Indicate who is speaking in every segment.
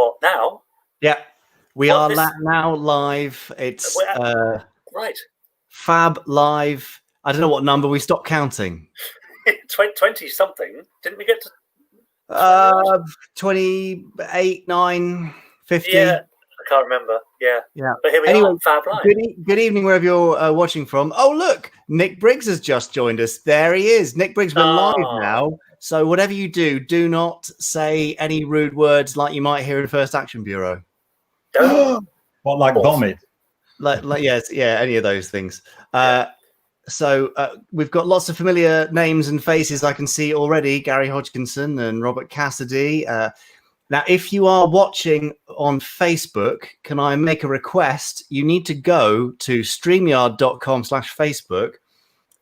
Speaker 1: What, now?
Speaker 2: Yeah, we are now live. It's
Speaker 1: right.
Speaker 2: FAB live. I don't know what number we stopped counting.
Speaker 1: 20 something. Didn't we get to
Speaker 2: 28, 9, 50?
Speaker 1: Yeah, I can't remember. Yeah. But here we are, FAB Live.
Speaker 2: Good evening, wherever you're watching from. Oh, look, Nick Briggs has just joined us. There he is. Nick Briggs, we're live now. So whatever you do not say any rude words like you might hear in First Action Bureau.
Speaker 3: What, like vomit?
Speaker 2: Like yes, yeah, any of those things. So we've got lots of familiar names and faces I can see already. Gary Hodgkinson and Robert Cassidy. Now, if you are watching on Facebook, can I make a request? You need to go to streamyard.com/Facebook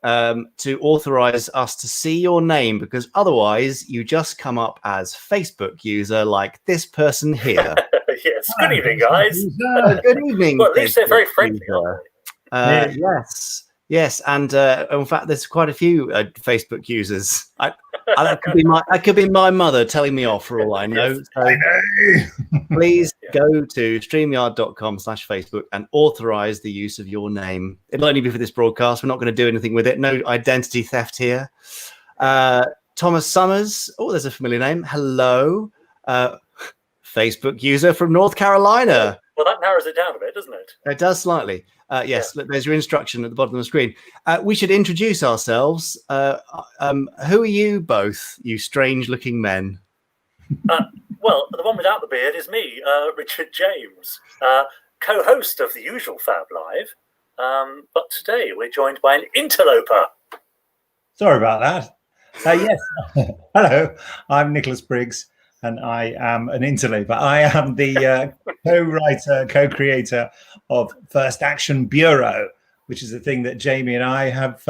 Speaker 2: to authorize us to see your name, because otherwise you just come up as Facebook user like this person here.
Speaker 1: Yes. Good evening, guys.
Speaker 2: Good evening.
Speaker 1: Well, at least they're very friendly, aren't they?
Speaker 2: Yes, and in fact, there's quite a few Facebook users. That could be my mother telling me off for all I know.
Speaker 1: Yes.
Speaker 2: So please go to streamyard.com/Facebook and authorize the use of your name. It'll only be for this broadcast. We're not going to do anything with it. No identity theft here. Thomas Summers. Oh, there's a familiar name. Hello. Facebook user from North Carolina.
Speaker 1: Well, that narrows it down a bit, doesn't it?
Speaker 2: It does slightly. Yes, look, there's your instruction at the bottom of the screen. We should introduce ourselves. Who are you both, you strange-looking men?
Speaker 1: Well, the one without the beard is me, Richard James, co-host of the usual FAB Live. But today we're joined by an interloper.
Speaker 3: Sorry about that. Yes. Hello, I'm Nicholas Briggs, and I am an interloper. I am the co-writer, co-creator of First Action Bureau, which is a thing that Jamie and I have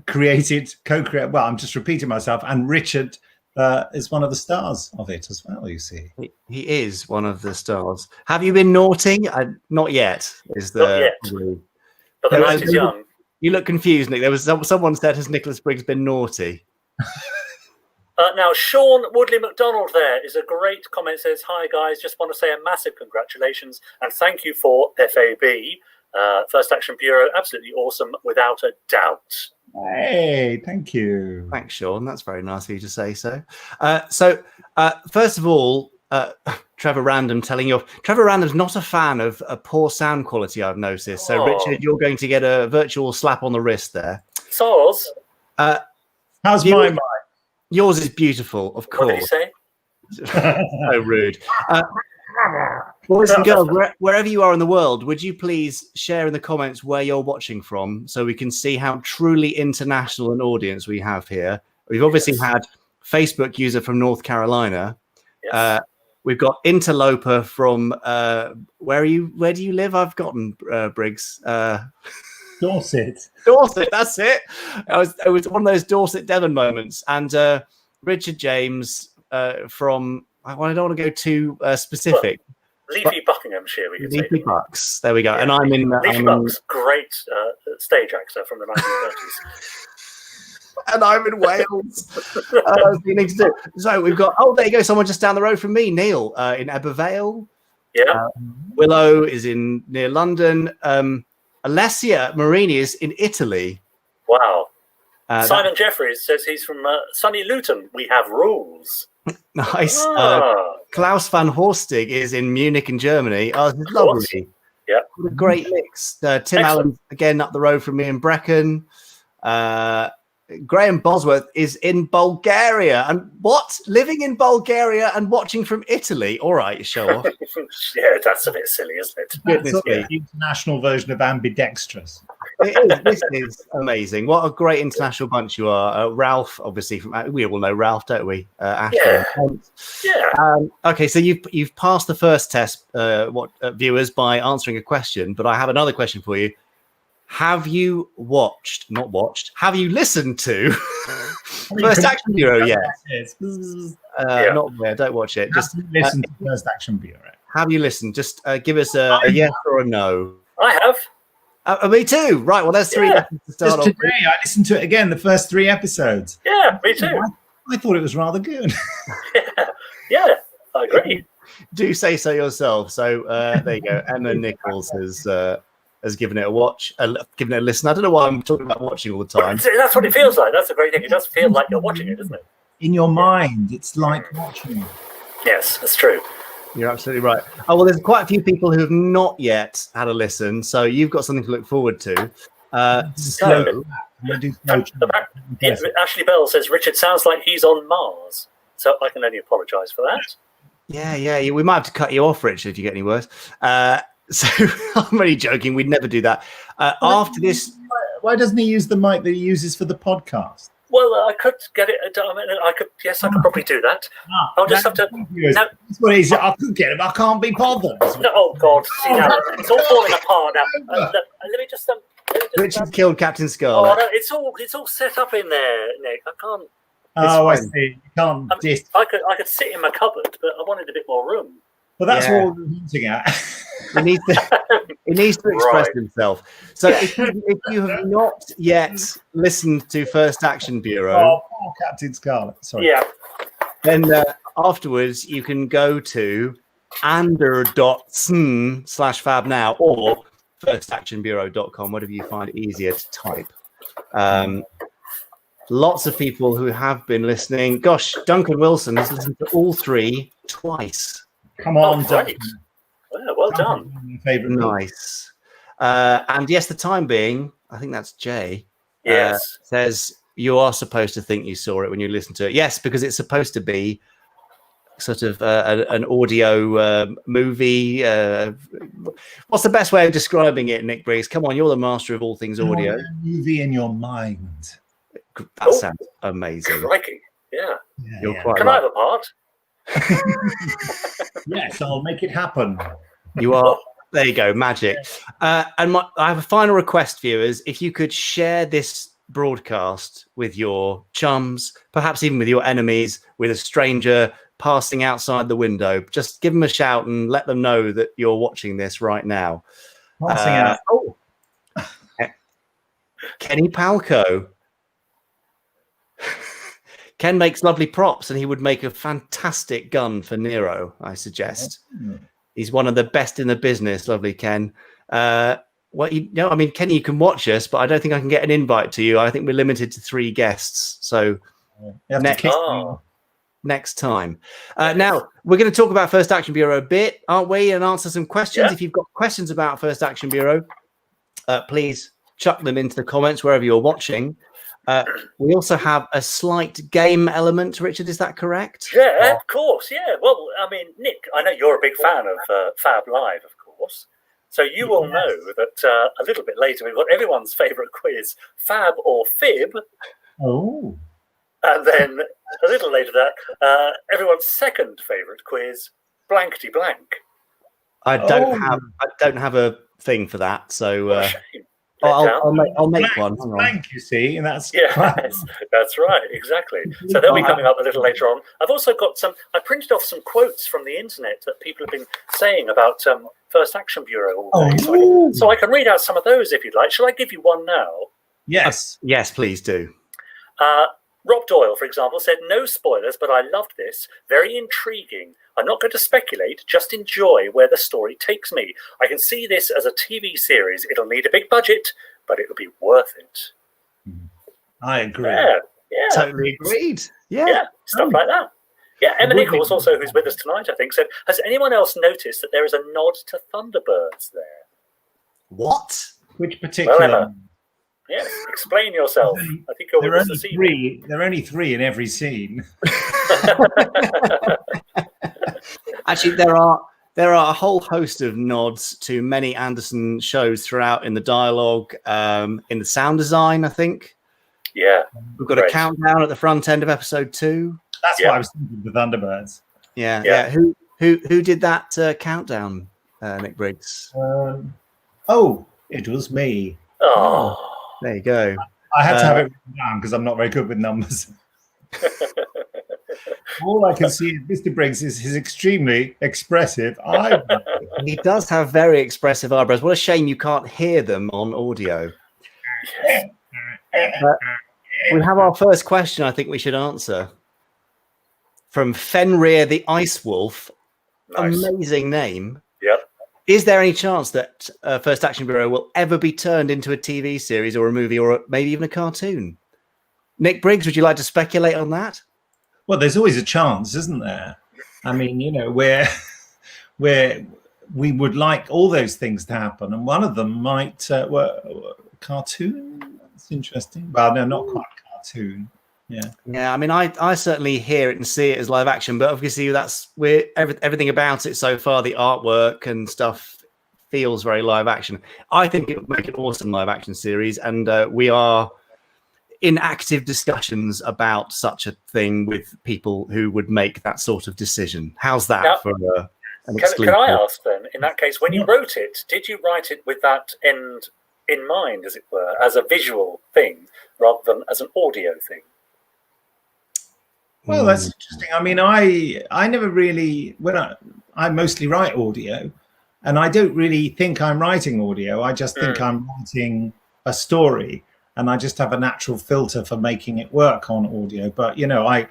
Speaker 3: created, co-created. Well, I'm just repeating myself. And Richard is one of the stars of it as well, you see.
Speaker 2: He is one of the stars. Have you been naughty? Not yet.
Speaker 1: Not yet. But the night is young.
Speaker 2: You look confused, Nick. There was someone said, has Nicholas Briggs been naughty?
Speaker 1: Now, Sean Woodley McDonald there is a great comment. Says, hi, guys. Just want to say a massive congratulations and thank you for FAB, First Action Bureau. Absolutely awesome, without a doubt.
Speaker 3: Hey, thank you.
Speaker 2: Thanks, Sean. That's very nice of you to say so. First of all, Trevor Random telling you off. Trevor Random's not a fan of a poor sound quality, I've noticed. So, Richard, you're going to get a virtual slap on the wrist there.
Speaker 1: Soz.
Speaker 3: How's my mic?
Speaker 2: Yours is beautiful, of course.
Speaker 1: What did he say?
Speaker 2: So rude. Boys and girls, wherever you are in the world, would you please share in the comments where you're watching from so we can see how truly international an audience we have here? We've obviously had Facebook user from North Carolina.
Speaker 1: Yes.
Speaker 2: We've got interloper from where do you live? I've gotten Briggs.
Speaker 3: Dorset,
Speaker 2: that's it. It was one of those Dorset Devon moments. And Richard James from, I don't want to go too specific.
Speaker 1: Well, Leafy Buckinghamshire, we could say.
Speaker 2: Leafy Bucks, there we go. Yeah. And I'm in...
Speaker 1: Leafy Bucks, great stage actor from the 1930s.
Speaker 2: And I'm in Wales. So we've got, there you go, someone just down the road from me, Neil, in Ebervale.
Speaker 1: Yeah.
Speaker 2: Willow is near London. Alessia Marini is in Italy.
Speaker 1: Wow. Simon Jeffries says he's from sunny Luton. We have rules.
Speaker 2: Nice. Klaus van Horstig is in Munich in Germany. Oh, this is lovely.
Speaker 1: Yeah.
Speaker 2: What a great mix. Tim Allen, again, up the road from me in Brecon. Graham Bosworth is in Bulgaria. And what? Living in Bulgaria and watching from Italy? All right, show off.
Speaker 1: Yeah, that's a bit silly, isn't it?
Speaker 3: That's the international version of ambidextrous.
Speaker 2: It is. This is amazing. What a great international bunch you are. Ralph, obviously, we all know Ralph, don't we?
Speaker 1: Yeah.
Speaker 2: Okay, so you've passed the first test, viewers, by answering a question. But I have another question for you. Have you have you listened to First Action Bureau yet? Not there, don't watch it. Just
Speaker 3: listen to First Action Bureau.
Speaker 2: Have you listened? Just give us a yes or a no.
Speaker 1: I have.
Speaker 2: Me too. Right, well, there's 3 lessons to start
Speaker 3: off. Today, I listened to it again, the first 3 episodes.
Speaker 1: Yeah, me too.
Speaker 3: I thought it was rather good.
Speaker 1: Yeah. I agree.
Speaker 2: Do say so yourself. So there you go. Emma Nichols has given it a watch, given it a listen. I don't know why I'm talking about watching all the time.
Speaker 1: That's what it feels like. That's a great thing. It does feel like you're watching it, doesn't it?
Speaker 3: In your mind, it's like watching.
Speaker 1: Yes, that's true.
Speaker 2: You're absolutely right. Oh, well, there's quite a few people who have not yet had a listen, so you've got something to look forward to. So,
Speaker 1: Ashley Bell says, Richard sounds like he's on Mars. So I can only apologise for that.
Speaker 2: Yeah. We might have to cut you off, Richard, if you get any worse. So I'm only joking. We'd never do that. After this...
Speaker 3: Why doesn't he use the mic that he uses for the podcast?
Speaker 1: Well, I could get it. I could probably do that. I'll just have to.
Speaker 3: That's what he said. I could get him. I can't be bothered.
Speaker 1: Oh God! See now, it's all falling apart now. Let me just.
Speaker 2: Richard killed Captain Scarlet.
Speaker 1: Oh, no, it's all set up in there, Nick. I can't.
Speaker 3: Oh, I see. You can't.
Speaker 1: I could sit in my cupboard, but I wanted a bit more room.
Speaker 3: Well, that's what we're hinting at.
Speaker 2: He needs to express himself. So if you have not yet listened to First Action Bureau,
Speaker 3: poor Captain Scarlet. Sorry.
Speaker 1: Yeah.
Speaker 2: Then afterwards you can go to ander.sn/fab now or firstactionbureau.com, whatever you find easier to type. Lots of people who have been listening. Gosh, Duncan Wilson has listened to all three twice.
Speaker 3: Come on, Duncan.
Speaker 1: Well done.
Speaker 2: Nice. And yes, the time being, I think that's Jay.
Speaker 1: Yes.
Speaker 2: Says you are supposed to think you saw it when you listen to it. Yes, because it's supposed to be sort of an audio movie. What's the best way of describing it, Nick Briggs? Come on, you're the master of all things audio.
Speaker 3: Movie in your mind.
Speaker 2: That sounds amazing.
Speaker 1: Crikey. Yeah.
Speaker 2: You're quite
Speaker 1: Can
Speaker 2: right.
Speaker 1: I have a part?
Speaker 3: Yes, I'll make it happen.
Speaker 2: You are. There you go, magic. And I have a final request, viewers. If you could share this broadcast with your chums, perhaps even with your enemies, with a stranger passing outside the window, just give them a shout and let them know that you're watching this right now.
Speaker 3: Passing out. Oh,
Speaker 2: Kenny Palco. Ken makes lovely props, and he would make a fantastic gun for Nero, I suggest. He's one of the best in the business, lovely Ken. Kenny, you can watch us, but I don't think I can get an invite to you. I think we're limited to 3 guests. So next time. Now, we're going to talk about First Action Bureau a bit, aren't we? And answer some questions.
Speaker 1: Yeah.
Speaker 2: If you've got questions about First Action Bureau, please chuck them into the comments wherever you're watching. We also have a slight game element, Richard. Is that correct?
Speaker 1: Yeah, of course. Yeah. Well, I mean, Nick, I know you're a big fan of Fab Live, of course. So you will know that a little bit later we've got everyone's favourite quiz, Fab or Fib.
Speaker 3: Oh.
Speaker 1: And then a little later that, everyone's second favourite quiz, Blankety Blank.
Speaker 2: I don't have a thing for that, so I'll make one.
Speaker 3: Blank, you see, and that's
Speaker 1: that's right, exactly. So they'll be coming up a little later on. I've also got I printed off some quotes from the internet that people have been saying about First Action Bureau all day. So I can read out some of those if you'd like. Shall I give you one now?
Speaker 3: Yes.
Speaker 2: Yes, please do.
Speaker 1: Rob Doyle, for example, said, no spoilers, but I loved this. Very intriguing. I'm not going to speculate, just enjoy where the story takes me. I can see this as a TV series. It'll need a big budget, but it'll be worth it.
Speaker 3: I agree.
Speaker 1: Yeah.
Speaker 2: Totally agreed.
Speaker 1: Yeah, stuff like that. Yeah, Emma Nichols, also, who's with us tonight, I think, said, has anyone else noticed that there is a nod to Thunderbirds there?
Speaker 2: What?
Speaker 3: Which particular...
Speaker 1: Well, Emma, yes, explain yourself. I think you're with us this evening.
Speaker 3: There are only 3 in every scene.
Speaker 2: Actually, there are a whole host of nods to many Anderson shows throughout in the dialogue, in the sound design, I think.
Speaker 1: Yeah.
Speaker 2: We've got a countdown at the front end of episode 2.
Speaker 3: That's why I was thinking the Thunderbirds.
Speaker 2: Yeah. Who did that countdown, Nick Briggs?
Speaker 3: It was me.
Speaker 1: Oh.
Speaker 2: There you go.
Speaker 3: I had to have it written down because I'm not very good with numbers. All I can see of Mr. Briggs is his extremely expressive eyebrows.
Speaker 2: He does have very expressive eyebrows. What a shame you can't hear them on audio.
Speaker 1: Yes.
Speaker 2: We have our first question I think we should answer. From Fenrir the Ice Wolf.
Speaker 1: Nice.
Speaker 2: Amazing name.
Speaker 1: Yep.
Speaker 2: Is there any chance that First Action Bureau will ever be turned into a TV series or a movie or maybe even a cartoon? Nick Briggs, would you like to speculate on that?
Speaker 3: Well, there's always a chance, isn't there? I mean, where we would like all those things to happen, and one of them might cartoon. That's interesting. Well, no, not quite cartoon. Yeah.
Speaker 2: I mean, I certainly hear it and see it as live action, but obviously everything about it so far, the artwork and stuff feels very live action. I think it would make an awesome live action series, and we are in active discussions about such a thing with people who would make that sort of decision. How's that
Speaker 1: now,
Speaker 2: for an exclusive?
Speaker 1: Can I ask then, in that case, when you wrote it, did you write it with that end in mind, as it were, as a visual thing rather than as an audio thing?
Speaker 3: Well, that's interesting. I mean, I never really, I mostly write audio, and I don't really think I'm writing audio. I just think I'm writing a story, and I just have a natural filter for making it work on audio. But I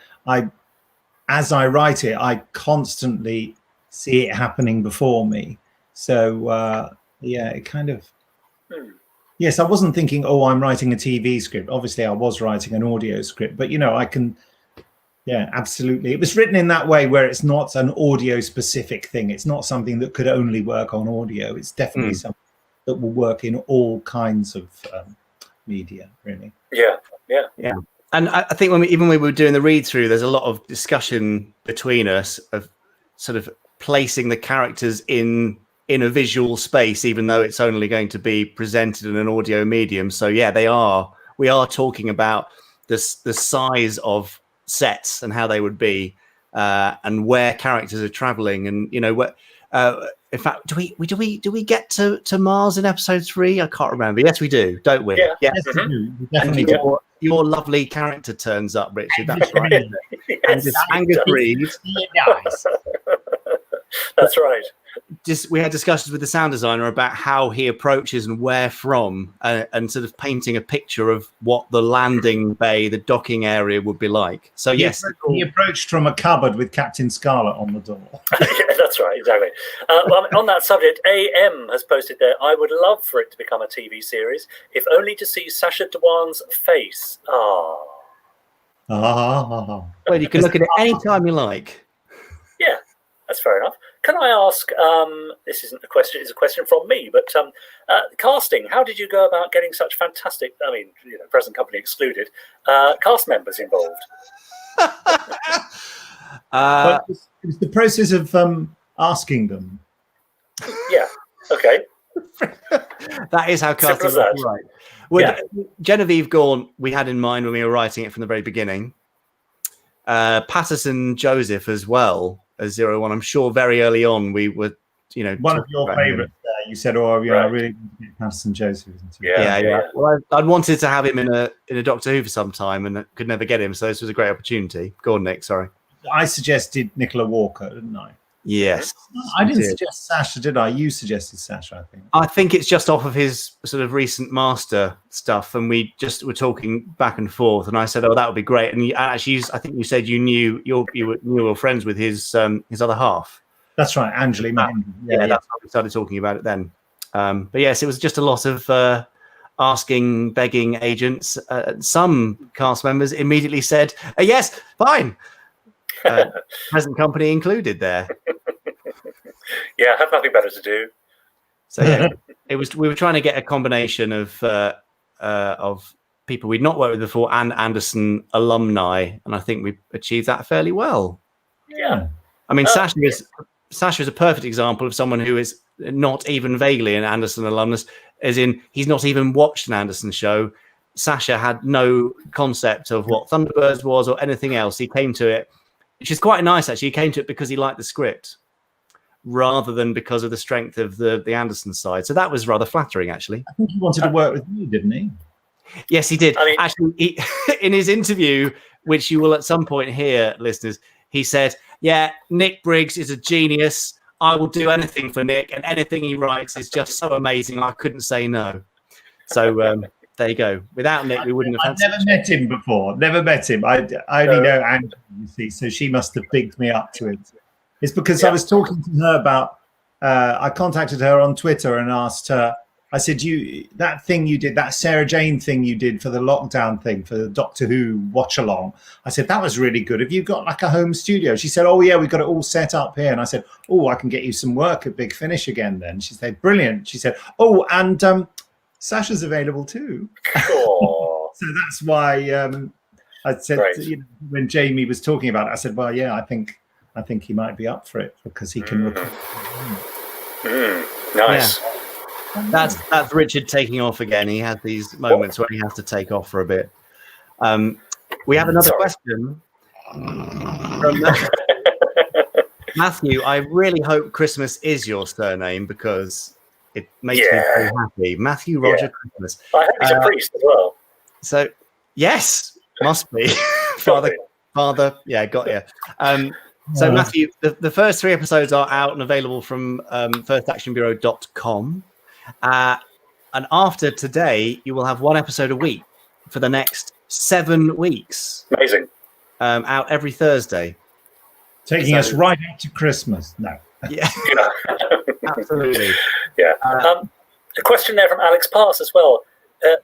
Speaker 3: as I write it, I constantly see it happening before me. So it kind of. Yes, I wasn't thinking, I'm writing a TV script. Obviously, I was writing an audio script, but I can. Yeah, absolutely. It was written in that way where it's not an audio specific thing. It's not something that could only work on audio. It's definitely something that will work in all kinds of media, really.
Speaker 1: Yeah.
Speaker 2: And I think when we were doing the read through, there's a lot of discussion between us of sort of placing the characters in a visual space, even though it's only going to be presented in an audio medium. So yeah, we are talking about the size of sets and how they would be, and where characters are traveling, and in fact, do we get to Mars in episode 3? I can't remember. Yes, we do, don't we?
Speaker 1: Yeah.
Speaker 2: Yes,
Speaker 3: we do. We
Speaker 2: and
Speaker 3: definitely
Speaker 2: your lovely character turns up, Richard. That's right. Isn't it?
Speaker 1: Yes,
Speaker 2: And just Angus Reid.
Speaker 1: That's right.
Speaker 2: We had discussions with the sound designer about how he approaches and where from, and sort of painting a picture of what the landing bay, the docking area would be like. So yes,
Speaker 3: he approached from a cupboard with Captain Scarlet on the door.
Speaker 1: Yeah, that's right, exactly. Well, on that subject, AM has posted there, I would love for it to become a TV series, if only to see Sacha Dhawan's face.
Speaker 3: Ah.
Speaker 2: Well, you can look at it any time you like.
Speaker 1: Yeah, that's fair enough. Can I ask, this isn't a question, it's a question from me, but casting, how did you go about getting such fantastic, present company excluded, cast members involved?
Speaker 3: But it was the process of asking them.
Speaker 1: Yeah, okay.
Speaker 2: That is how casting
Speaker 1: Simple as
Speaker 2: works,
Speaker 1: that.
Speaker 2: right? Well, Genevieve Gaunt, we had in mind when we were writing it from the very beginning. Patterson Joseph as well as 01. I'm sure very early on we were,
Speaker 3: One of your favourites there. You said, I really want to get Patterson Joseph.
Speaker 2: Yeah. Well, I'd wanted to have him in a Doctor Who for some time and could never get him, so this was a great opportunity. Go on, Nick, sorry.
Speaker 3: I suggested Nicola Walker, didn't I?
Speaker 2: Yes.
Speaker 3: I didn't suggest Sacha, did I? You suggested Sacha, I think.
Speaker 2: I think it's just off of his sort of recent master stuff, and we just were talking back and forth, and I said, that would be great. And actually, I think you said you were friends with his other half.
Speaker 3: That's right, Anjali Mahendra.
Speaker 2: Yeah, that's how we started talking about it then. But yes, it was just a lot of asking, begging agents. Some cast members immediately said, yes, fine. Present company included there.
Speaker 1: Yeah, have nothing better to do.
Speaker 2: So yeah, we were trying to get a combination of people we'd not worked with before and Anderson alumni, and I think we achieved that fairly well.
Speaker 1: Yeah.
Speaker 2: I mean, Sacha is a perfect example of someone who is not even vaguely an Anderson alumnus, as in he's not even watched an Anderson show. Sacha had no concept of what Thunderbirds was or anything else. He came to it, which is quite nice actually. He came to it because he liked the script, rather than because of the strength of the Anderson side. So that was rather flattering, actually.
Speaker 3: I think he wanted to work with you, didn't he?
Speaker 2: Yes, he did. Actually, in his interview, which you will at some point hear, listeners, he said, Nick Briggs is a genius. I will do anything for Nick, and anything he writes is just so amazing. I couldn't say no. So there you go. Without Nick, we wouldn't have.
Speaker 3: I've never met him before. Never met him. I only know Angie, you see, so she must have bigged me up to it. It's because I was talking to her about. I contacted her on Twitter and asked her. I said, that thing you did, that Sarah Jane thing you did for the lockdown thing, for the Doctor Who watch along. I said, that was really good. Have you got like a home studio? She said, oh yeah, we've got it all set up here. And I said, oh, I can get you some work at Big Finish again then. She said, brilliant. She said, oh, and Sasha's available too.
Speaker 1: Cool.
Speaker 3: So that's why I said, when Jamie was talking about it, I said, well, yeah, I think he might be up for it because he can record.
Speaker 1: Nice.
Speaker 2: Yeah. That's Richard taking off again. He has these moments where he has to take off for a bit. We have another question from Matthew. I really hope Christmas is your surname because it makes me very happy. Matthew Roger Christmas.
Speaker 1: I hope he's a priest as well.
Speaker 2: So yes, must be. Father. Yeah, got you. So Matthew, the first 3 episodes are out and available from firstactionbureau.com. And after today, you will have 1 episode a week for the next 7 weeks.
Speaker 1: Amazing.
Speaker 2: Out every Thursday.
Speaker 3: Taking us right up to Christmas. No.
Speaker 2: Yeah. Absolutely.
Speaker 1: Yeah. A question there from Alex Pass as well.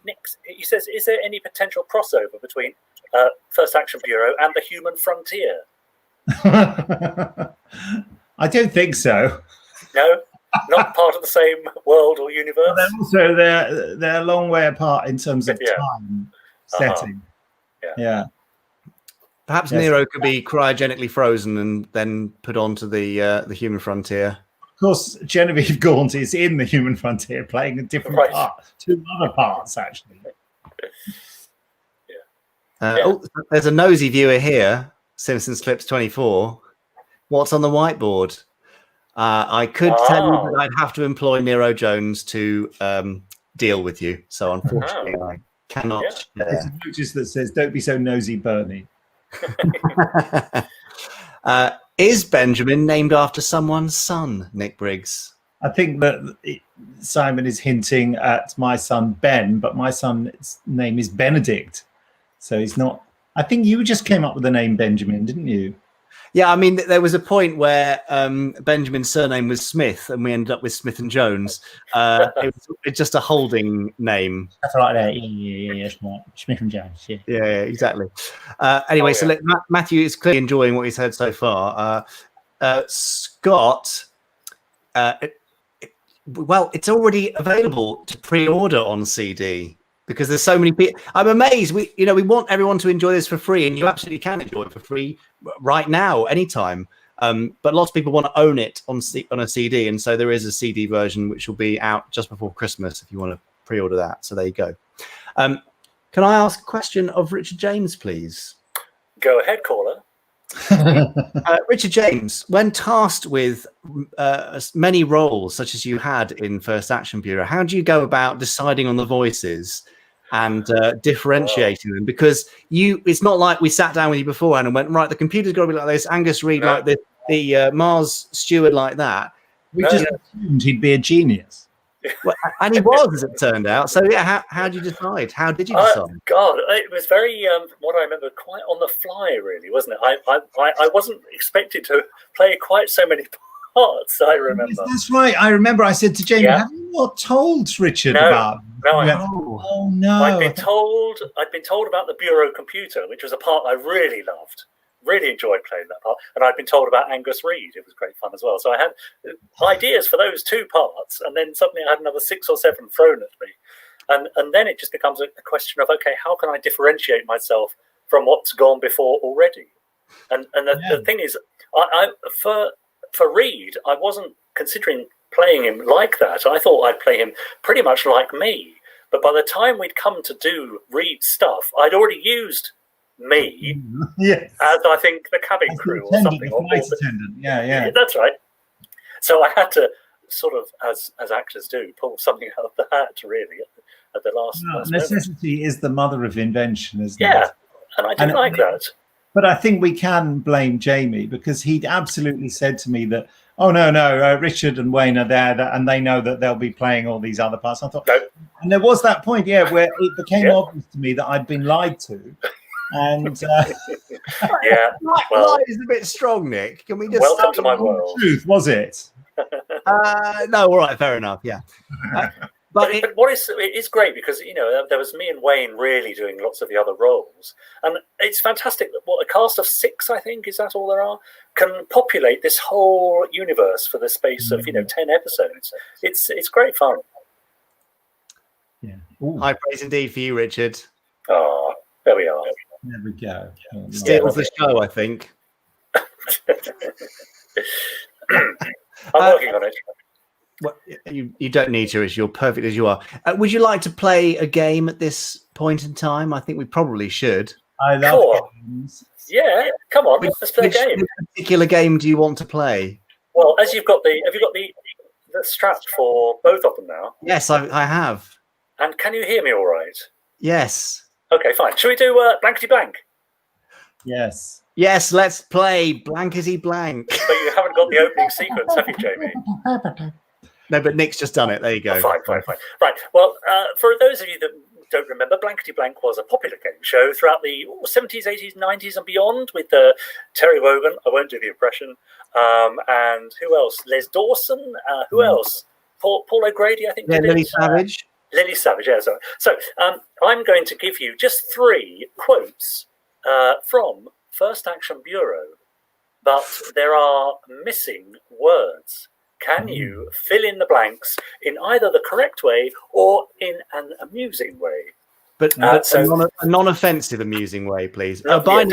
Speaker 1: Nick, he says, is there any potential crossover between First Action Bureau and the Human Frontier?
Speaker 3: I don't think so.
Speaker 1: No? Not part of the same world or universe?
Speaker 3: Well, they're a long way apart in terms of time setting. Yeah.
Speaker 2: Perhaps Nero could be cryogenically frozen and then put onto the Human Frontier.
Speaker 3: Of course, Genevieve Gaunt is in the Human Frontier, playing a different part, 2 other parts actually.
Speaker 2: Oh, there's a nosy viewer here. Simpsons Clips 24. What's on the whiteboard? I could tell you that I'd have to employ Nero Jones to deal with you. So unfortunately, I cannot.
Speaker 3: There's a notice that says, "Don't be so nosy, Bernie."
Speaker 2: Is Benjamin named after someone's son, Nick Briggs?
Speaker 3: I think that Simon is hinting at my son Ben, but my son's name is Benedict, so he's not. I think you just came up with the name Benjamin, didn't you?
Speaker 2: Yeah, I mean, there was a point where Benjamin's surname was Smith, and we ended up with Smith and Jones. It's just a holding name.
Speaker 3: That's right there. Yeah, Smith and Jones.
Speaker 2: Yeah, exactly. Anyway, so Matthew is clearly enjoying what he's heard so far. Scott, well, it's already available to pre-order on CD. Because there's so many people. I'm amazed. We want everyone to enjoy this for free, and you absolutely can enjoy it for free right now, anytime. But lots of people want to own it on a CD, and so there is a CD version which will be out just before Christmas if you want to pre-order that. So there you go. Can I ask a question of Richard James, please?
Speaker 1: Go ahead, caller.
Speaker 2: Richard James, when tasked with many roles such as you had in First Action Bureau, how do you go about deciding on the voices and differentiating them? Because it's not like we sat down with you beforehand and went, right, the computer's got to be like this, Angus Reid like this, the Mars steward like that.
Speaker 3: We just assumed he'd be a genius.
Speaker 2: Well, and he was, as it turned out. So yeah, how did you decide? How did you decide?
Speaker 1: God, it was very what I remember, quite on the fly, really, wasn't it? I wasn't expected to play quite so many parts. I remember.
Speaker 3: Yes, that's right. I remember. I said to Jamie, "Have you not told Richard about?"
Speaker 1: No, I haven't.
Speaker 3: Oh no!
Speaker 1: I'd been told about the Bureau computer, which was a part I really loved. Really enjoyed playing that part, and I'd been told about Angus Reid. It was great fun as well. So I had ideas for those 2 parts, and then suddenly I had another 6 or 7 thrown at me, and then it just becomes a question of, okay, how can I differentiate myself from what's gone before already? And the thing is, for Reid, I wasn't considering playing him like that. I thought I'd play him pretty much like me, but by the time we'd come to do Reid stuff, I'd already used me as I think the cabin crew or something.
Speaker 3: Flight attendant. Yeah,
Speaker 1: that's right. So I had to sort of, as actors do, pull something out of the hat, really, at the last.
Speaker 3: Necessity is the mother of invention, isn't it?
Speaker 1: Yeah, and I didn't like that.
Speaker 3: But I think we can blame Jamie because he'd absolutely said to me that, oh no, Richard and Wayne are there, and they know that they'll be playing all these other parts. I thought, and there was that point, where it became obvious to me that I'd been lied to. And
Speaker 1: Yeah. Well,
Speaker 2: Lie is a bit strong, Nick. Can we just
Speaker 1: welcome to my world.
Speaker 3: truth, was it?
Speaker 2: no, all right, fair enough. Yeah. But
Speaker 1: But what is it is great because there was me and Wayne really doing lots of the other roles, and it's fantastic that a cast of 6, I think, is that all there are, can populate this whole universe for the space of 10 episodes. It's great fun.
Speaker 3: Yeah.
Speaker 2: high praise indeed for you, Richard.
Speaker 1: Oh, there we are.
Speaker 3: There we go.
Speaker 2: Steals the show, I think.
Speaker 1: I'm working on it.
Speaker 2: Well, you don't need to, as you're perfect as you are. Would you like to play a game at this point in time? I think we probably should.
Speaker 3: I love
Speaker 1: Cool.
Speaker 3: games.
Speaker 1: Yeah, come on, let's play a game.
Speaker 2: Which particular game do you want to play?
Speaker 1: Well, as have you got the strap for both of them now?
Speaker 2: Yes, I have.
Speaker 1: And can you hear me all right?
Speaker 2: Yes.
Speaker 1: Okay, fine. Shall we do Blankety Blank?
Speaker 3: Yes.
Speaker 2: Yes, let's play Blankety Blank.
Speaker 1: But you haven't got the opening sequence, have you, Jamie?
Speaker 2: No, but Nick's just done it. There you go.
Speaker 1: Oh, fine. Right. Well, for those of you that don't remember, Blankety Blank was a popular game show throughout the 70s, 80s, 90s and beyond with Terry Wogan. I won't do the impression. And who else? Les Dawson. Who else? Paul O'Grady, I think.
Speaker 2: Yeah,
Speaker 1: did
Speaker 2: Lily
Speaker 1: it.
Speaker 2: Savage.
Speaker 1: Lily Savage, yeah. Sorry. So I'm going to give you just 3 quotes from First Action Bureau, but there are missing words. Can you fill in the blanks in either the correct way or in an amusing way?
Speaker 2: But a non-offensive, amusing way, please. By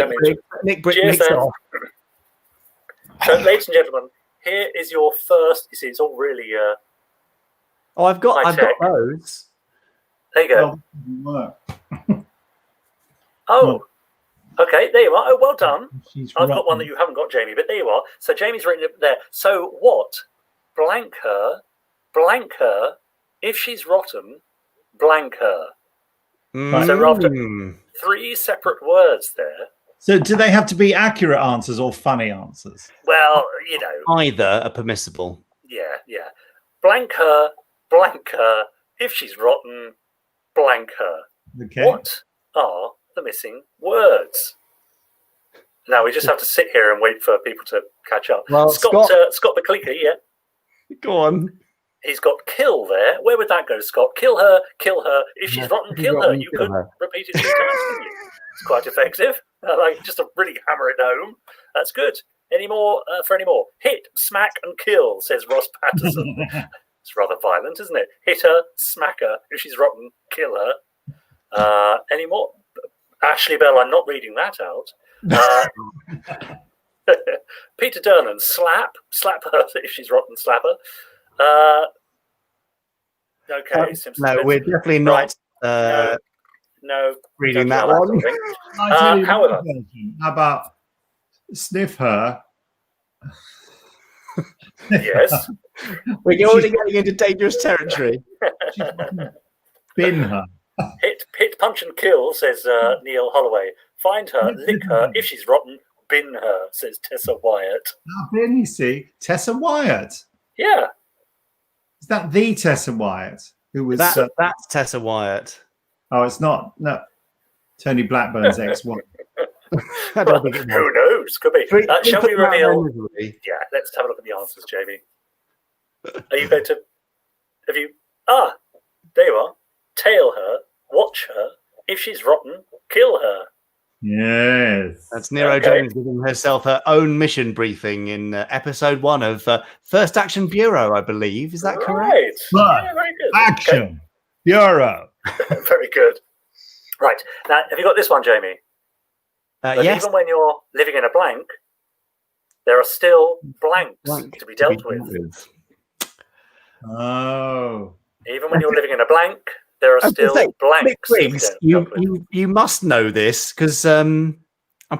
Speaker 2: Nick Briggs.
Speaker 1: So, ladies and gentlemen, here is your first. You see, it's all really.
Speaker 2: I've got
Speaker 1: high-tech.
Speaker 2: those.
Speaker 1: There you go.
Speaker 3: Well,
Speaker 1: Oh, okay. There you are. Oh, well done. I've got one
Speaker 3: rotten.
Speaker 1: that you haven't got, Jamie. But there you are. So Jamie's written it there. So what? Blank her. If she's rotten, blank her. So after 3 separate words there.
Speaker 3: So do they have to be accurate answers or funny answers?
Speaker 1: Well,
Speaker 2: Either are permissible.
Speaker 1: Yeah. Blank her. If she's rotten, blank her.
Speaker 3: Okay.
Speaker 1: What are the missing words? Now we just have to sit here and wait for people to catch up.
Speaker 2: Well,
Speaker 1: Scott McCleaky, yeah.
Speaker 2: Go on.
Speaker 1: He's got kill there. Where would that go, Scott? Kill her. If she's rotten, kill her. You could repeat it 2 times, couldn't you? It's quite effective. Just to really hammer it home. That's good. Any more? Hit, smack, and kill, says Ross Patterson. It's rather violent, isn't it? Hit her, smack her. If she's rotten, kill her. Any more? Ashley Bell, I'm not reading that out. Peter Dernan, slap her. If she's rotten, slap her. Okay,
Speaker 2: no, we're definitely not
Speaker 1: no
Speaker 2: reading that one.
Speaker 1: However,
Speaker 3: how about sniff her?
Speaker 1: Yes.
Speaker 2: We're already getting into dangerous territory.
Speaker 3: Bin her.
Speaker 1: Hit, punch, and kill, says Neil Holloway. Find her, lick her. If she's rotten, bin her, says Tessa Wyatt.
Speaker 3: Bin, you see, Tessa Wyatt.
Speaker 1: Yeah.
Speaker 3: Is that the Tessa Wyatt who was?
Speaker 2: That's Tessa Wyatt.
Speaker 3: Oh, it's not. No, Tony Blackburn's ex-wife.
Speaker 1: Who knows? Could be. Shall we reveal? Yeah, let's have a look at the answers, Jamie. Are you going to? Have you? There you are. Tail her, watch her. If she's rotten, kill her.
Speaker 3: Yes.
Speaker 2: That's Nero Jones giving herself her own mission briefing in episode 1 of First Action Bureau, I believe. Is that correct?
Speaker 3: Right.
Speaker 1: Yeah, very good.
Speaker 3: Action Bureau.
Speaker 1: Very good. Right. Now, have you got this one, Jamie?
Speaker 2: Yes.
Speaker 1: Even when you're living in a blank, there are still blanks to be dealt with.
Speaker 3: Oh.
Speaker 1: Even when you're living in a blank, there are still blanks.
Speaker 2: Briggs, you must know this because I'm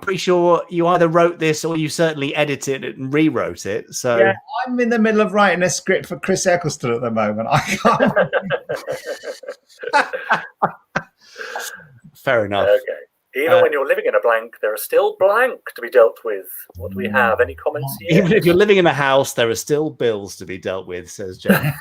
Speaker 2: pretty sure you either wrote this or you certainly edited it and rewrote it. So
Speaker 3: yeah, I'm in the middle of writing a script for Chris Eccleston at the moment. I can't.
Speaker 2: Fair enough.
Speaker 1: Okay. Even when you're living in a blank, there are still blank to be dealt with. What do we have? Any comments here?
Speaker 2: Even if you're living in a house, there are still bills to be dealt with, says James.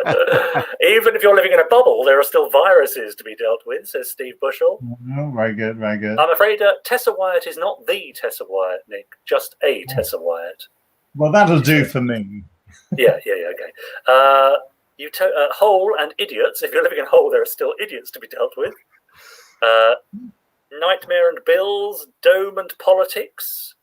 Speaker 1: Even if you're living in a bubble, there are still viruses to be dealt with, says Steve Bushell.
Speaker 3: Oh, very good, very good.
Speaker 1: I'm afraid Tessa Wyatt is not the Tessa Wyatt, Nick, just a Tessa Wyatt.
Speaker 3: Well, that'll do for me.
Speaker 1: Yeah, okay. Hull and idiots. If you're living in Hull, there are still idiots to be dealt with. Nightmare and Bills, Dome and Politics,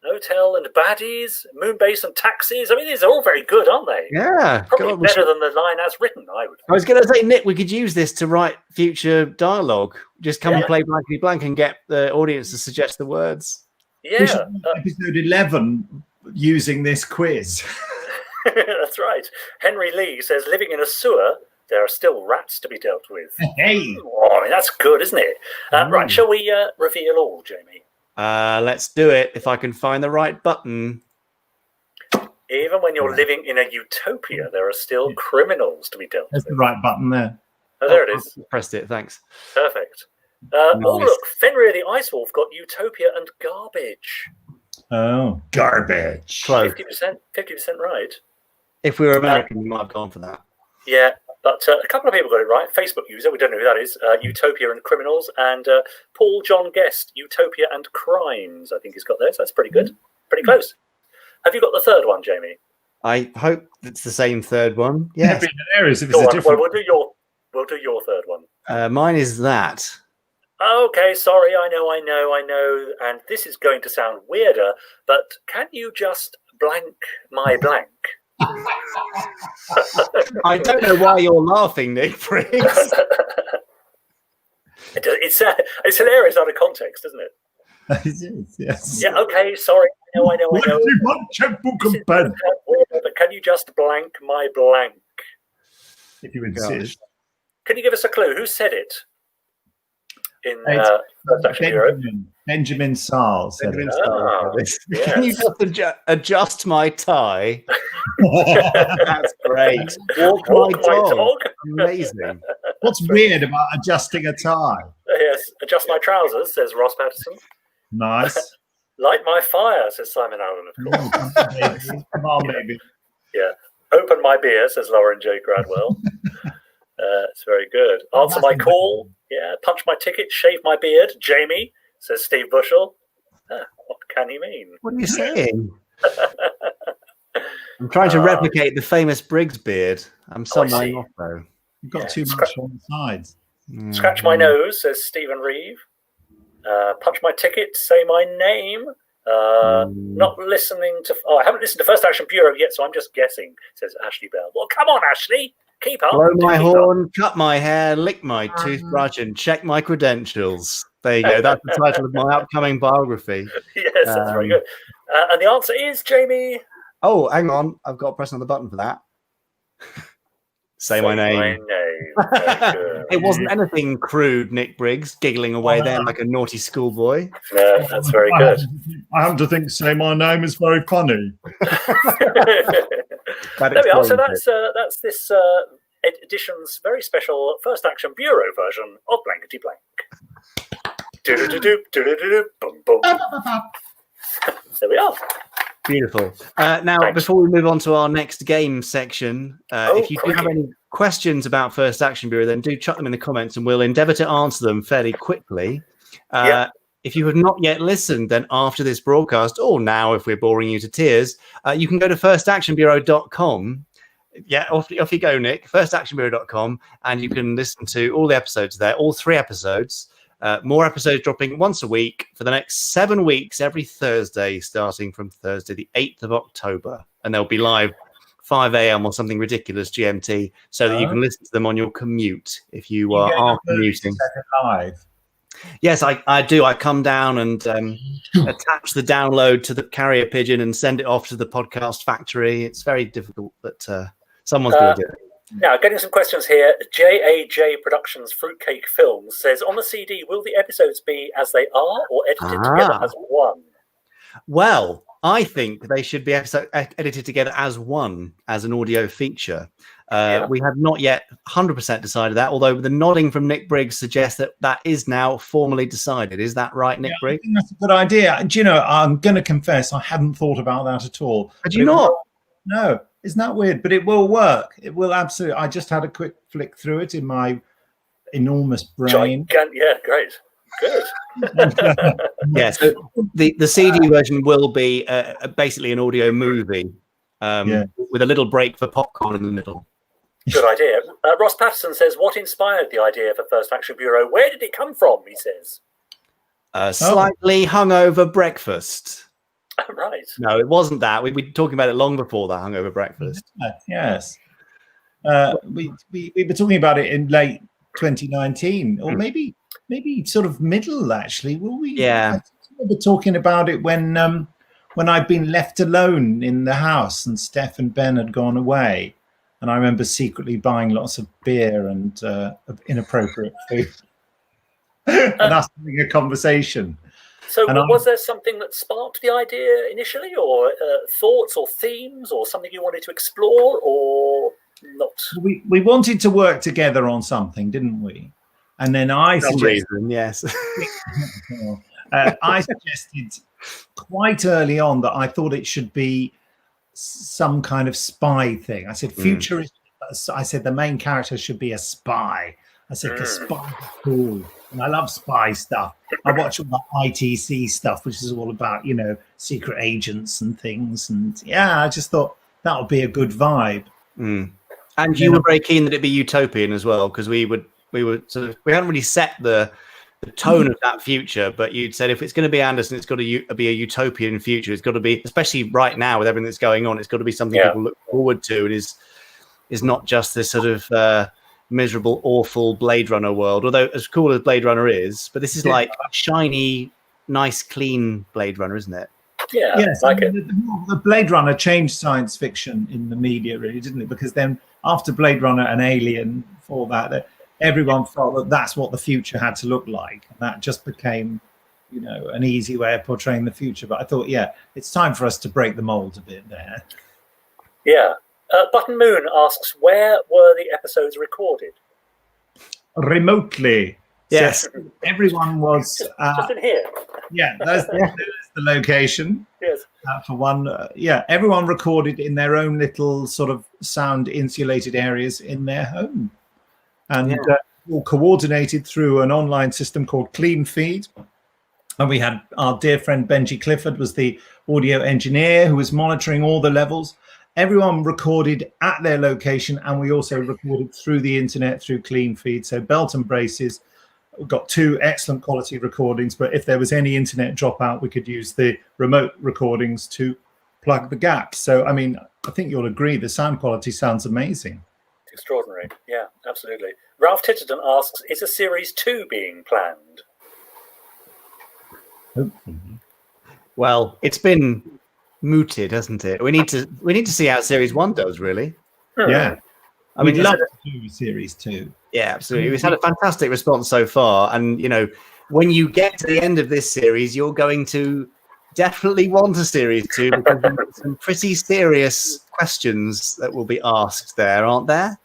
Speaker 1: Hotel and Baddies, Moonbase and Taxis. I mean, these are all very good, aren't they?
Speaker 2: Yeah.
Speaker 1: Probably better than the line as written, I would think.
Speaker 2: I was going to say, Nick, we could use this to write future dialogue. Just come and play Blankety Blank and get the audience to suggest the words.
Speaker 1: Yeah.
Speaker 3: Episode 11 using this quiz.
Speaker 1: That's right. Henry Lee says, living in a sewer, there are still rats to be dealt with.
Speaker 3: Hey.
Speaker 1: Oh, I mean, that's good, isn't it? Right, shall we reveal all, Jamie?
Speaker 2: Let's do it. If I can find the right button.
Speaker 1: Even when you're living in a utopia, there are still criminals to be dealt with.
Speaker 3: There's the right button there.
Speaker 1: Oh, there it is.
Speaker 2: Pressed it, thanks.
Speaker 1: Perfect.
Speaker 2: Nice.
Speaker 1: Oh, look, Fenrir the Ice Wolf got Utopia and Garbage.
Speaker 3: Oh, garbage.
Speaker 2: Close.
Speaker 1: 50% right.
Speaker 2: If we were American, we might have gone for that.
Speaker 1: Yeah, but a couple of people got it right. Facebook user, we don't know who that is, Utopia and Criminals, and Paul John Guest, Utopia and Crimes, I think he's got there, so that's pretty good. Pretty close. Have you got the third one, Jamie?
Speaker 2: I hope it's the same third one. Yeah.
Speaker 3: There is. If it's a different...
Speaker 1: Well, we'll do your third one.
Speaker 2: Mine is that.
Speaker 1: Okay, sorry, I know, and this is going to sound weirder, but can you just blank my blank?
Speaker 2: I don't know why you're laughing, Nick Briggs.
Speaker 1: It's hilarious out of context, isn't it?
Speaker 3: It is, yes.
Speaker 1: Yeah, okay, sorry, I know.
Speaker 3: What do you want, checkbook and pen?
Speaker 1: But can you just blank my blank?
Speaker 3: If you insist.
Speaker 1: Can you give us a clue? Who said it? In First Action Bureau?
Speaker 3: Benjamin Saal said it.
Speaker 1: Yes.
Speaker 2: Can you just adjust my tie? That's great. Walk my dog. Amazing.
Speaker 3: What's weird about adjusting a tie?
Speaker 1: Yes, adjust my trousers, says Ross Patterson.
Speaker 3: Nice.
Speaker 1: Light my fire, says Simon Allen, of course.
Speaker 3: Come on, baby.
Speaker 1: Yeah. Open my beer, says Lauren J. Gradwell. It's very good. Answer my call. Yeah. Punch my ticket. Shave my beard. Jamie, says Steve Bushell. What can he mean?
Speaker 2: What are you saying? I'm trying to replicate the famous Briggs beard. I'm somewhere off, though.
Speaker 3: You've got too much on the sides.
Speaker 1: Scratch my nose, says Stephen Reeve. Punch my ticket. Say my name. Not listening to... I haven't listened to First Action Bureau yet, so I'm just guessing, says Ashley Bell. Well, come on, Ashley. Keep up.
Speaker 2: Blow my horn, cut my hair, lick my toothbrush, and check my credentials. There you go. That's the title of my upcoming biography.
Speaker 1: Yes, that's very good. And the answer is, Jamie...
Speaker 2: Oh, hang on. I've got to press another button for that. Say my name. It wasn't anything crude, Nick Briggs, giggling away there like a naughty schoolboy.
Speaker 1: No, that's very good.
Speaker 3: I have to think say my name is very funny.
Speaker 1: There we are. So that's this edition's very special First Action Bureau version of Blankety Blank. There we are.
Speaker 2: Beautiful. Now, before we move on to our next game section, if you do have any questions about First Action Bureau, then do chuck them in the comments and we'll endeavour to answer them fairly quickly. If you have not yet listened, then after this broadcast, or now if we're boring you to tears, you can go to firstactionbureau.com. Yeah, off you go, Nick. Firstactionbureau.com, and you can listen to all the episodes there, all 3 episodes. More episodes dropping once a week for the next 7 weeks, every Thursday, starting from Thursday, the 8th of October. And they'll be live 5 a.m. or something ridiculous GMT, so that you can listen to them on your commute if you are commuting.
Speaker 3: Live.
Speaker 2: Yes, I do. I come down and attach the download to the carrier pigeon and send it off to the podcast factory. It's very difficult, but someone's going to do it.
Speaker 1: Now, getting some questions here. JAJ Productions Fruitcake Films says, on the CD, will the episodes be as they are or edited together as one?
Speaker 2: Well, I think they should be edited together as one, as an audio feature. We have not yet 100% decided that, although the nodding from Nick Briggs suggests that is now formally decided. Is that right, Nick Briggs?
Speaker 3: I think that's a good idea. Do you know, I'm going to confess I hadn't thought about that at all.
Speaker 2: Had you not?
Speaker 3: No. Isn't that weird? But it will work. It will absolutely. I just had a quick flick through it in my enormous brain.
Speaker 1: Yeah, great. Good.
Speaker 2: Yeah, so the CD version will be basically an audio movie with a little break for popcorn in the middle.
Speaker 1: Good idea. Ross Patterson says, what inspired the idea for First Action Bureau? Where did it come from, he says?
Speaker 2: Slightly hungover breakfast.
Speaker 1: Right.
Speaker 2: No, it wasn't that. We'd been talking about it long before that hungover breakfast.
Speaker 3: Yes. We were talking about it in late 2019, or maybe sort of middle, actually. Were we?
Speaker 2: Yeah.
Speaker 3: I remember talking about it when I'd been left alone in the house and Steph and Ben had gone away. And I remember secretly buying lots of beer and inappropriate food and us having a conversation.
Speaker 1: So was there something that sparked the idea initially, or thoughts or themes or something you wanted to explore, or not?
Speaker 3: We wanted to work together on something, didn't we? And then I suggested,
Speaker 2: yes.
Speaker 3: I suggested quite early on that I thought it should be some kind of spy thing. I said futurist. I said the main character should be a spy. I said because spies are cool, and I love spy stuff. I watch all the ITC stuff, which is all about secret agents and things. And yeah, I just thought that would be a good vibe.
Speaker 2: And you were very keen that it be utopian as well, because we hadn't really set the tone of that future, but you'd said if it's going to be Anderson, it's got to be a utopian future. It's got to be, especially right now with everything that's going on, it's got to be something people look forward to. It is not just this sort of miserable, awful Blade Runner world, although as cool as Blade Runner is, but this is like shiny, nice, clean Blade Runner, isn't it?
Speaker 1: Yeah,
Speaker 3: yes,
Speaker 1: like it.
Speaker 3: The Blade Runner changed science fiction in the media, really, didn't it? Because then after Blade Runner and Alien, for that, everyone felt that that's what the future had to look like. And that just became, an easy way of portraying the future. But I thought, it's time for us to break the mold a bit there.
Speaker 1: Yeah. Button Moon asks, where were the episodes recorded?
Speaker 3: Remotely.
Speaker 2: Yes.
Speaker 3: So everyone was...
Speaker 1: just in here.
Speaker 3: Yeah, there's the location.
Speaker 1: Yes.
Speaker 3: For one, everyone recorded in their own little sort of sound insulated areas in their home. And all coordinated through an online system called Clean Feed. And we had our dear friend Benji Clifford was the audio engineer who was monitoring all the levels. Everyone recorded at their location, and we also recorded through the internet through Clean Feed. So belt and braces. We've got 2 excellent quality recordings, but if there was any internet dropout, we could use the remote recordings to plug the gaps. So, I mean, I think you'll agree the sound quality sounds amazing.
Speaker 1: It's extraordinary. Yeah, absolutely. Ralph Titterton asks, is a series 2 being planned?
Speaker 3: Hopefully.
Speaker 2: Well, it's been mooted, hasn't it? We need to see how series 1 does, really.
Speaker 3: Yeah.
Speaker 2: I mean,
Speaker 3: we'd love to do series 2.
Speaker 2: Yeah, absolutely. We've had a fantastic response so far. And, when you get to the end of this series, you're going to definitely want a series 2 because there's some pretty serious questions that will be asked there, aren't there?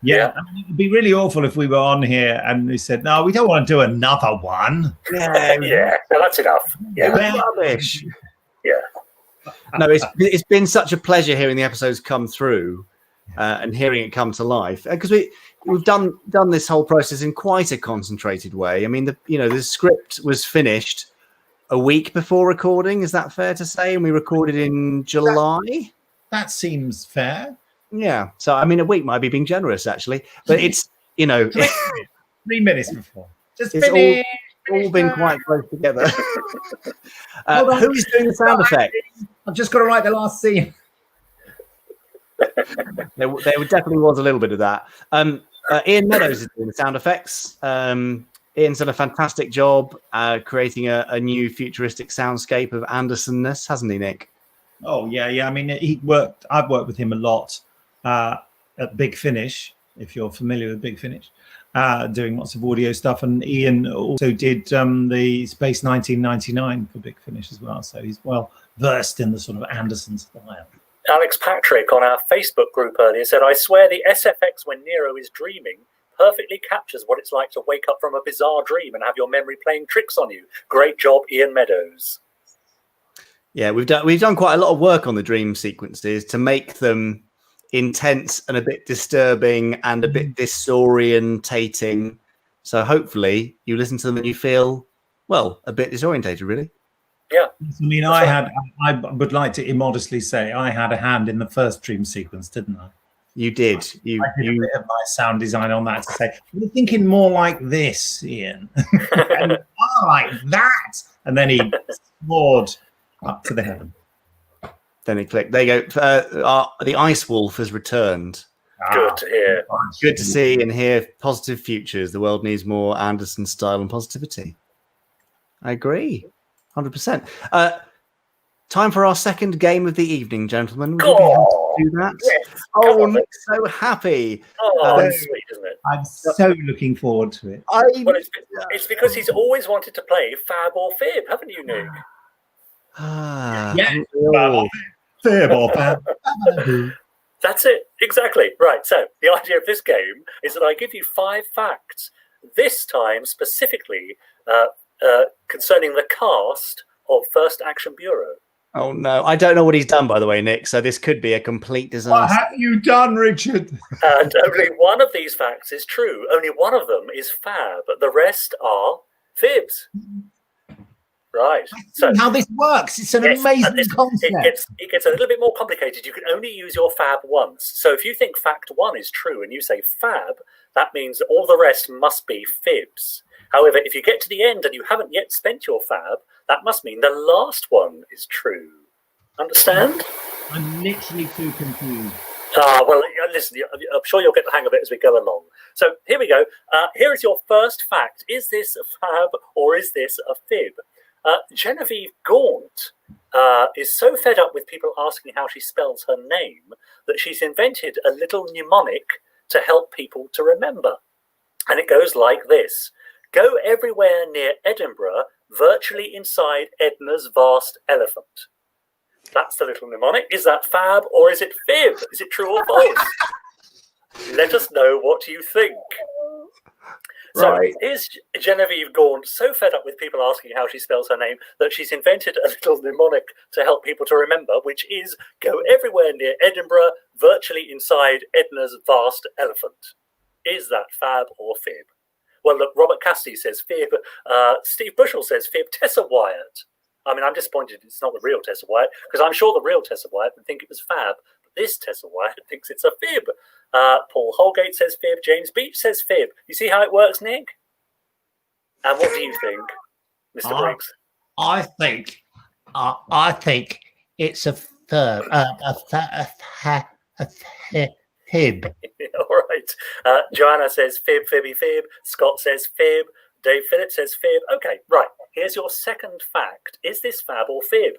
Speaker 3: Yeah. I mean, it'd be really awful if we were on here and we said, no, we don't want to do another one.
Speaker 1: Yeah, well, that's enough. Yeah.
Speaker 2: Rubbish.
Speaker 1: Yeah.
Speaker 2: No, it's been such a pleasure hearing the episodes come through and hearing it come to life, because we've done this whole process in quite a concentrated way. I mean, the script was finished a week before recording. Is that fair to say? And we recorded in July.
Speaker 3: That seems fair.
Speaker 2: Yeah. So I mean, a week might be being generous, actually, but it's 3
Speaker 3: minutes before.
Speaker 2: Just it's all been quite close together. Who is doing the sound effect?
Speaker 3: I've just got to write the last scene.
Speaker 2: There definitely was a little bit of that. Ian Meadows is doing the sound effects. Ian's done a fantastic job creating a new futuristic soundscape of Andersonness, hasn't he, Nick?
Speaker 3: Oh, yeah. I mean, I've worked with him a lot at Big Finish, if you're familiar with Big Finish, doing lots of audio stuff. And Ian also did the Space 1999 for Big Finish as well. So he's well versed in the sort of Anderson style.
Speaker 1: Alex Patrick on our Facebook group earlier said, I swear the SFX when Nero is dreaming perfectly captures what it's like to wake up from a bizarre dream and have your memory playing tricks on you. Great job, Ian Meadows.
Speaker 2: Yeah, we've done quite a lot of work on the dream sequences to make them intense and a bit disturbing and a bit disorientating. So hopefully you listen to them and you feel, well, a bit disorientated, really.
Speaker 1: Yeah.
Speaker 3: I mean, I would like to immodestly say I had a hand in the first dream sequence, didn't I?
Speaker 2: You did.
Speaker 3: I did a bit of my sound design on that to say, we're thinking more like this, Ian. And like that. And then he soared up to the heaven.
Speaker 2: Then he clicked. There you go. The Ice Wolf has returned.
Speaker 1: Good to hear.
Speaker 2: Good to see and hear positive futures. The world needs more Anderson style and positivity. I agree. 100%. Time for our second game of the evening, gentlemen. Would you be happy to do that?
Speaker 1: Yes.
Speaker 2: Oh, I'm so happy.
Speaker 1: Oh, that's sweet, isn't it?
Speaker 3: I'm so looking forward to it.
Speaker 1: Well, it's because he's always wanted to play Fab or Fib, haven't you, Nick?
Speaker 3: Yeah. Fib or Fab.
Speaker 1: That's it. Exactly. Right. So the idea of this game is that I give you 5 facts, this time specifically concerning the cast of First Action Bureau.
Speaker 2: Oh, no. I don't know what he's done, by the way, Nick. So this could be a complete disaster.
Speaker 3: What have you done, Richard?
Speaker 1: And only one of these facts is true. Only one of them is Fab. The rest are fibs. Right. So
Speaker 3: how this works. It's an amazing concept.
Speaker 1: It gets a little bit more complicated. You can only use your Fab once. So if you think fact 1 is true and you say Fab, that means that all the rest must be fibs. However, if you get to the end and you haven't yet spent your Fab, that must mean the last one is true. Understand?
Speaker 3: I'm literally too confused.
Speaker 1: Well, listen, I'm sure you'll get the hang of it as we go along. So here we go. Here is your first fact. Is this a Fab or is this a fib? Genevieve Gaunt is so fed up with people asking how she spells her name that she's invented a little mnemonic to help people to remember. And it goes like this. Go everywhere near Edinburgh, virtually inside Edna's vast elephant. That's the little mnemonic. Is that Fab or is it fib? Is it true or false? Let us know what you think.
Speaker 2: Right.
Speaker 1: So is Genevieve Gaunt so fed up with people asking how she spells her name that she's invented a little mnemonic to help people to remember, which is go everywhere near Edinburgh, virtually inside Edna's vast elephant. Is that Fab or fib? Well, look, Robert Cassidy says fib. Steve Bushell says fib. Tessa Wyatt. I mean, I'm disappointed it's not the real Tessa Wyatt, because I'm sure the real Tessa Wyatt would think it was Fab. But this Tessa Wyatt thinks it's a fib. Paul Holgate says fib. James Beach says fib. You see how it works, Nick? And what do you think, Mr. Briggs?
Speaker 3: I think it's a fib. Fib.
Speaker 1: All right. Joanna says fib, fibby, fib. Scott says fib. Dave Phillips says fib. Okay, right. Here's your second fact. Is this Fab or fib?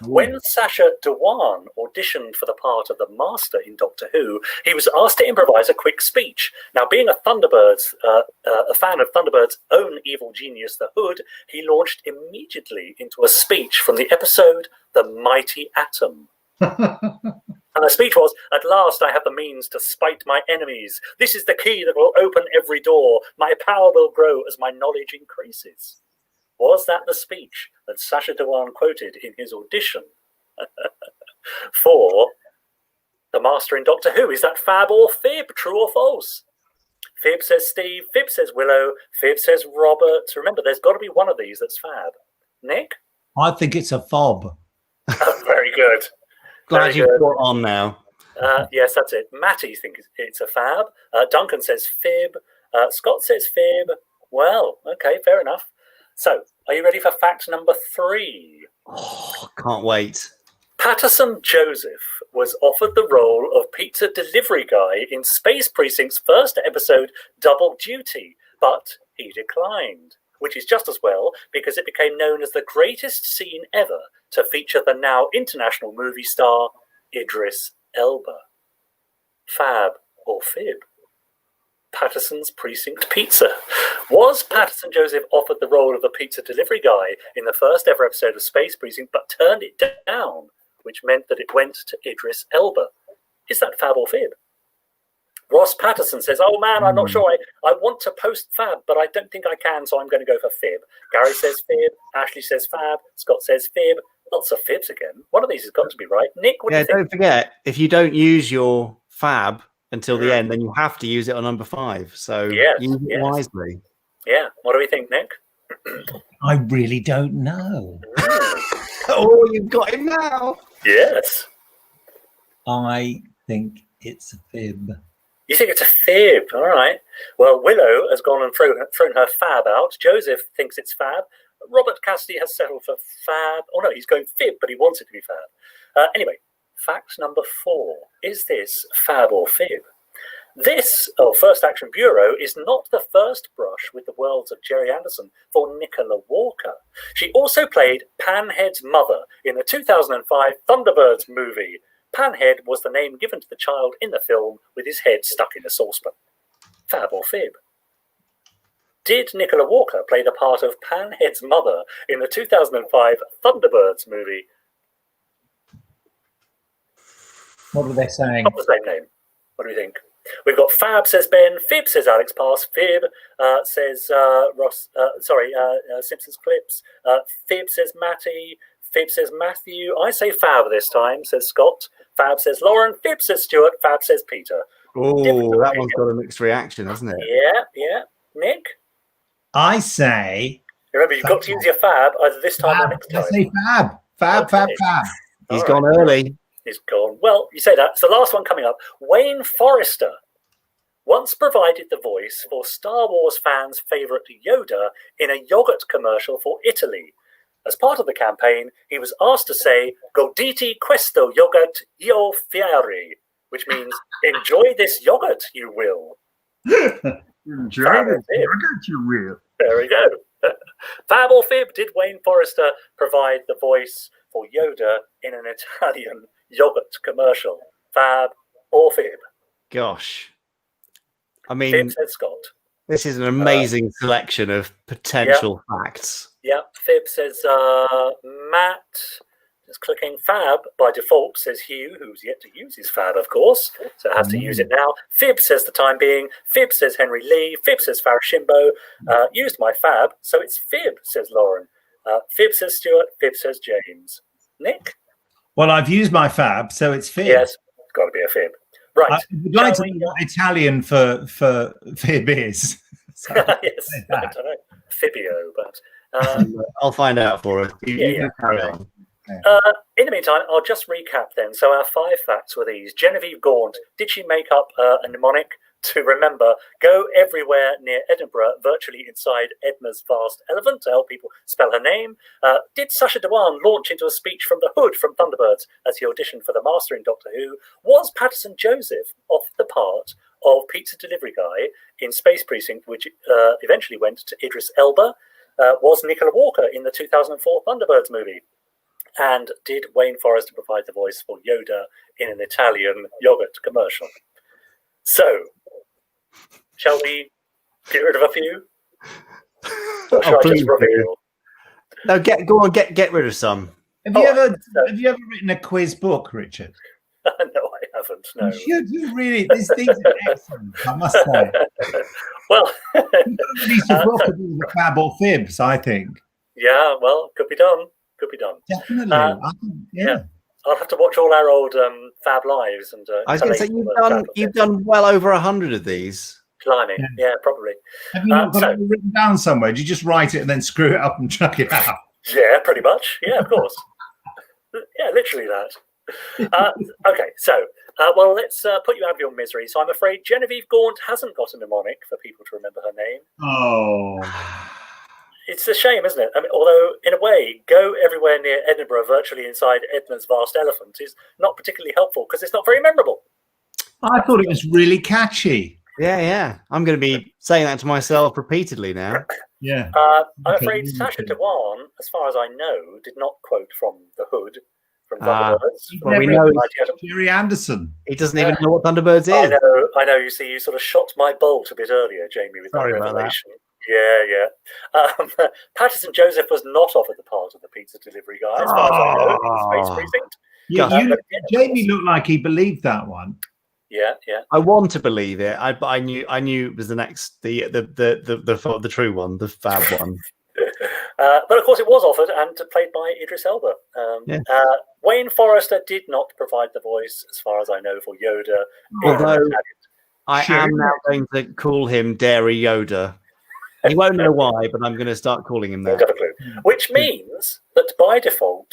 Speaker 1: When Sacha Dhawan auditioned for the part of the Master in Doctor Who, he was asked to improvise a quick speech. Now, being a Thunderbirds, a fan of Thunderbird's own evil genius, the Hood, he launched immediately into a speech from the episode The Mighty Atom. And the speech was, "At last I have the means to spite my enemies. This is the key that will open every door. My power will grow as my knowledge increases." Was that the speech that Sacha Dhawan quoted in his audition for the Master in Doctor Who? Is that Fab or fib? True or false? Fib says Steve. Fib says Willow. Fib says Robert. Remember, there's got to be one of these that's Fab. Nick?
Speaker 3: I think it's a fob.
Speaker 1: Very good.
Speaker 2: Glad you've got on now.
Speaker 1: Yes, that's it. Matty thinks it's a Fab. Duncan says fib. Scott says fib. Well, okay, fair enough. So, are you ready for fact number 3?
Speaker 2: Oh, can't wait.
Speaker 1: Patterson Joseph was offered the role of pizza delivery guy in Space Precinct's first episode, Double Duty, but he declined, which is just as well because it became known as the greatest scene ever to feature the now international movie star Idris Elba. Fab or fib? Patterson's Precinct Pizza. Was Patterson Joseph offered the role of a pizza delivery guy in the first ever episode of Space Precinct but turned it down, which meant that it went to Idris Elba? Is that Fab or fib? Ross Patterson says, "Oh man, I'm not sure. I want to post Fab, but I don't think I can, so I'm going to go for fib." Gary says fib. Ashley says Fab. Scott says fib. Lots of fibs again. One of these has got to be right. Nick, what do you think?
Speaker 2: Don't forget, if you don't use your FAB until the end, then you have to use it on number 5. So use it wisely.
Speaker 1: Yeah. What do we think, Nick?
Speaker 3: I really don't know.
Speaker 2: Oh, you've got him now.
Speaker 1: Yes.
Speaker 3: I think it's a fib.
Speaker 1: You think it's a fib? All right. Well, Willow has gone and thrown her FAB out. Joseph thinks it's FAB. Robert Cassidy has settled for FAB. Oh, no, he's going fib, but he wants it to be FAB. Anyway, fact number 4. Is this FAB or fib? This, First Action Bureau, is not the first brush with the worlds of Jerry Anderson for Nicola Walker. She also played Panhead's mother in the 2005 Thunderbirds movie. Panhead was the name given to the child in the film with his head stuck in a saucepan. Fab or fib? Did Nicola Walker play the part of Panhead's mother in the 2005 Thunderbirds movie?
Speaker 3: What are they saying?
Speaker 1: Not the same name. What do you think? We've got Fab, says Ben. Fib, says Alex Pass. Fib, says Ross. Simpsons Clips. Fib, says Matty. Fib, says Matthew. I say Fab this time, says Scott. Fab, says Lauren. Fib, says Stuart. Fab, says Peter.
Speaker 2: Oh, that one's got a mixed reaction, hasn't it?
Speaker 1: Yeah. Nick?
Speaker 3: I say...
Speaker 1: Remember, you've got to use your Fab either this time or next time.
Speaker 3: I say Fab. Fab.
Speaker 2: He's gone early.
Speaker 1: He's gone. Well, you say that. It's the last one coming up. Wayne Forrester once provided the voice for Star Wars fans' favourite Yoda in a yogurt commercial for Italy. As part of the campaign, he was asked to say, "Goditi questo yogurt io fieri," which means, "Enjoy this yogurt, you will."
Speaker 3: Enjoy this yogurt, you will.
Speaker 1: There we go. Fab or fib, did Wayne Forrester provide the voice for Yoda in an Italian yogurt commercial? Fab or fib?
Speaker 2: Gosh. I mean,
Speaker 1: Fib, said Scott.
Speaker 2: This is an amazing selection of potential facts.
Speaker 1: Yeah, Fib says Matt. Just clicking. Fab by default says Hugh, who's yet to use his Fab, of course, so has to use it now. Fib says the time being. Fib says Henry Lee. Fib says Farashimbo. Used my Fab, so it's Fib, says Lauren. Fib says Stuart. Fib says James. Nick?
Speaker 3: Well, I've used my Fab, so it's fib.
Speaker 1: Yes, it's got to be a fib. Right.
Speaker 3: I would like to know what Italian for fib is. So
Speaker 1: yes, I don't know. Fibio, but
Speaker 2: I'll find out for us.
Speaker 1: Yeah.
Speaker 2: Carry on.
Speaker 1: In the meantime, I'll just recap then. So our 5 facts were these. Genevieve Gaunt, did she make up a mnemonic to remember go everywhere near Edinburgh, virtually inside Edna's vast elephant, to help people spell her name? Did Sacha Dhawan launch into a speech from the hood from Thunderbirds as he auditioned for the Master in Doctor Who? Was Patterson Joseph off the part of Pizza Delivery Guy in Space Precinct, which eventually went to Idris Elba? Was Nicola Walker in the 2004 Thunderbirds movie? And did Wayne Forrester provide the voice for Yoda in an Italian yogurt commercial? So, shall we get rid of a few? Or shall I just reveal?
Speaker 2: No, get rid of some.
Speaker 3: Have you ever written a quiz book, Richard?
Speaker 1: No, I haven't. No.
Speaker 3: You really, these are excellent, I must say.
Speaker 1: Well,
Speaker 3: Release a book of all the Fab or fibs, I think.
Speaker 1: Yeah, well, could be done. Could be done.
Speaker 3: Definitely. Yeah.
Speaker 1: I'll have to watch all our old Fab Lives. And
Speaker 2: I was going to say, you've done well over 100 of these.
Speaker 1: Climbing, yeah, probably.
Speaker 3: Have you not got it written down somewhere? Did you just write it and then screw it up and chuck it out?
Speaker 1: Yeah, pretty much. Yeah, of course. Yeah, literally that. Okay, so, well, let's put you out of your misery. So I'm afraid Genevieve Gaunt hasn't got a mnemonic for people to remember her name.
Speaker 3: Oh.
Speaker 1: It's a shame, isn't it? I mean, although, in a way, go everywhere near Edinburgh, virtually inside Edna's vast elephant, is not particularly helpful because it's not very memorable.
Speaker 3: I thought it was really catchy.
Speaker 2: Yeah. I'm going to be saying that to myself repeatedly now.
Speaker 3: Yeah.
Speaker 1: I'm afraid Sacha Dhawan, as far as I know, did not quote from The Hood, from Thunderbirds.
Speaker 2: Well, we know
Speaker 3: Jerry Anderson.
Speaker 2: He doesn't even know what Thunderbirds is.
Speaker 1: I know. You see, you sort of shot my bolt a bit earlier, Jamie, with
Speaker 2: Sorry
Speaker 1: that
Speaker 2: about
Speaker 1: revelation. Yeah. Patterson Joseph was not offered the part of the pizza delivery guy, as far as I know, in Space Precinct.
Speaker 3: Jamie looked like he believed that one.
Speaker 1: Yeah.
Speaker 2: I want to believe it. I knew it was the next, the true one, the Fab one.
Speaker 1: But of course, it was offered and played by Idris Elba. Wayne Forrester did not provide the voice, as far as I know, for Yoda.
Speaker 2: Although I am now going to call him Dairy Yoda. He won't know why, but I'm going to start calling him that.
Speaker 1: Got a clue. Which means that by default,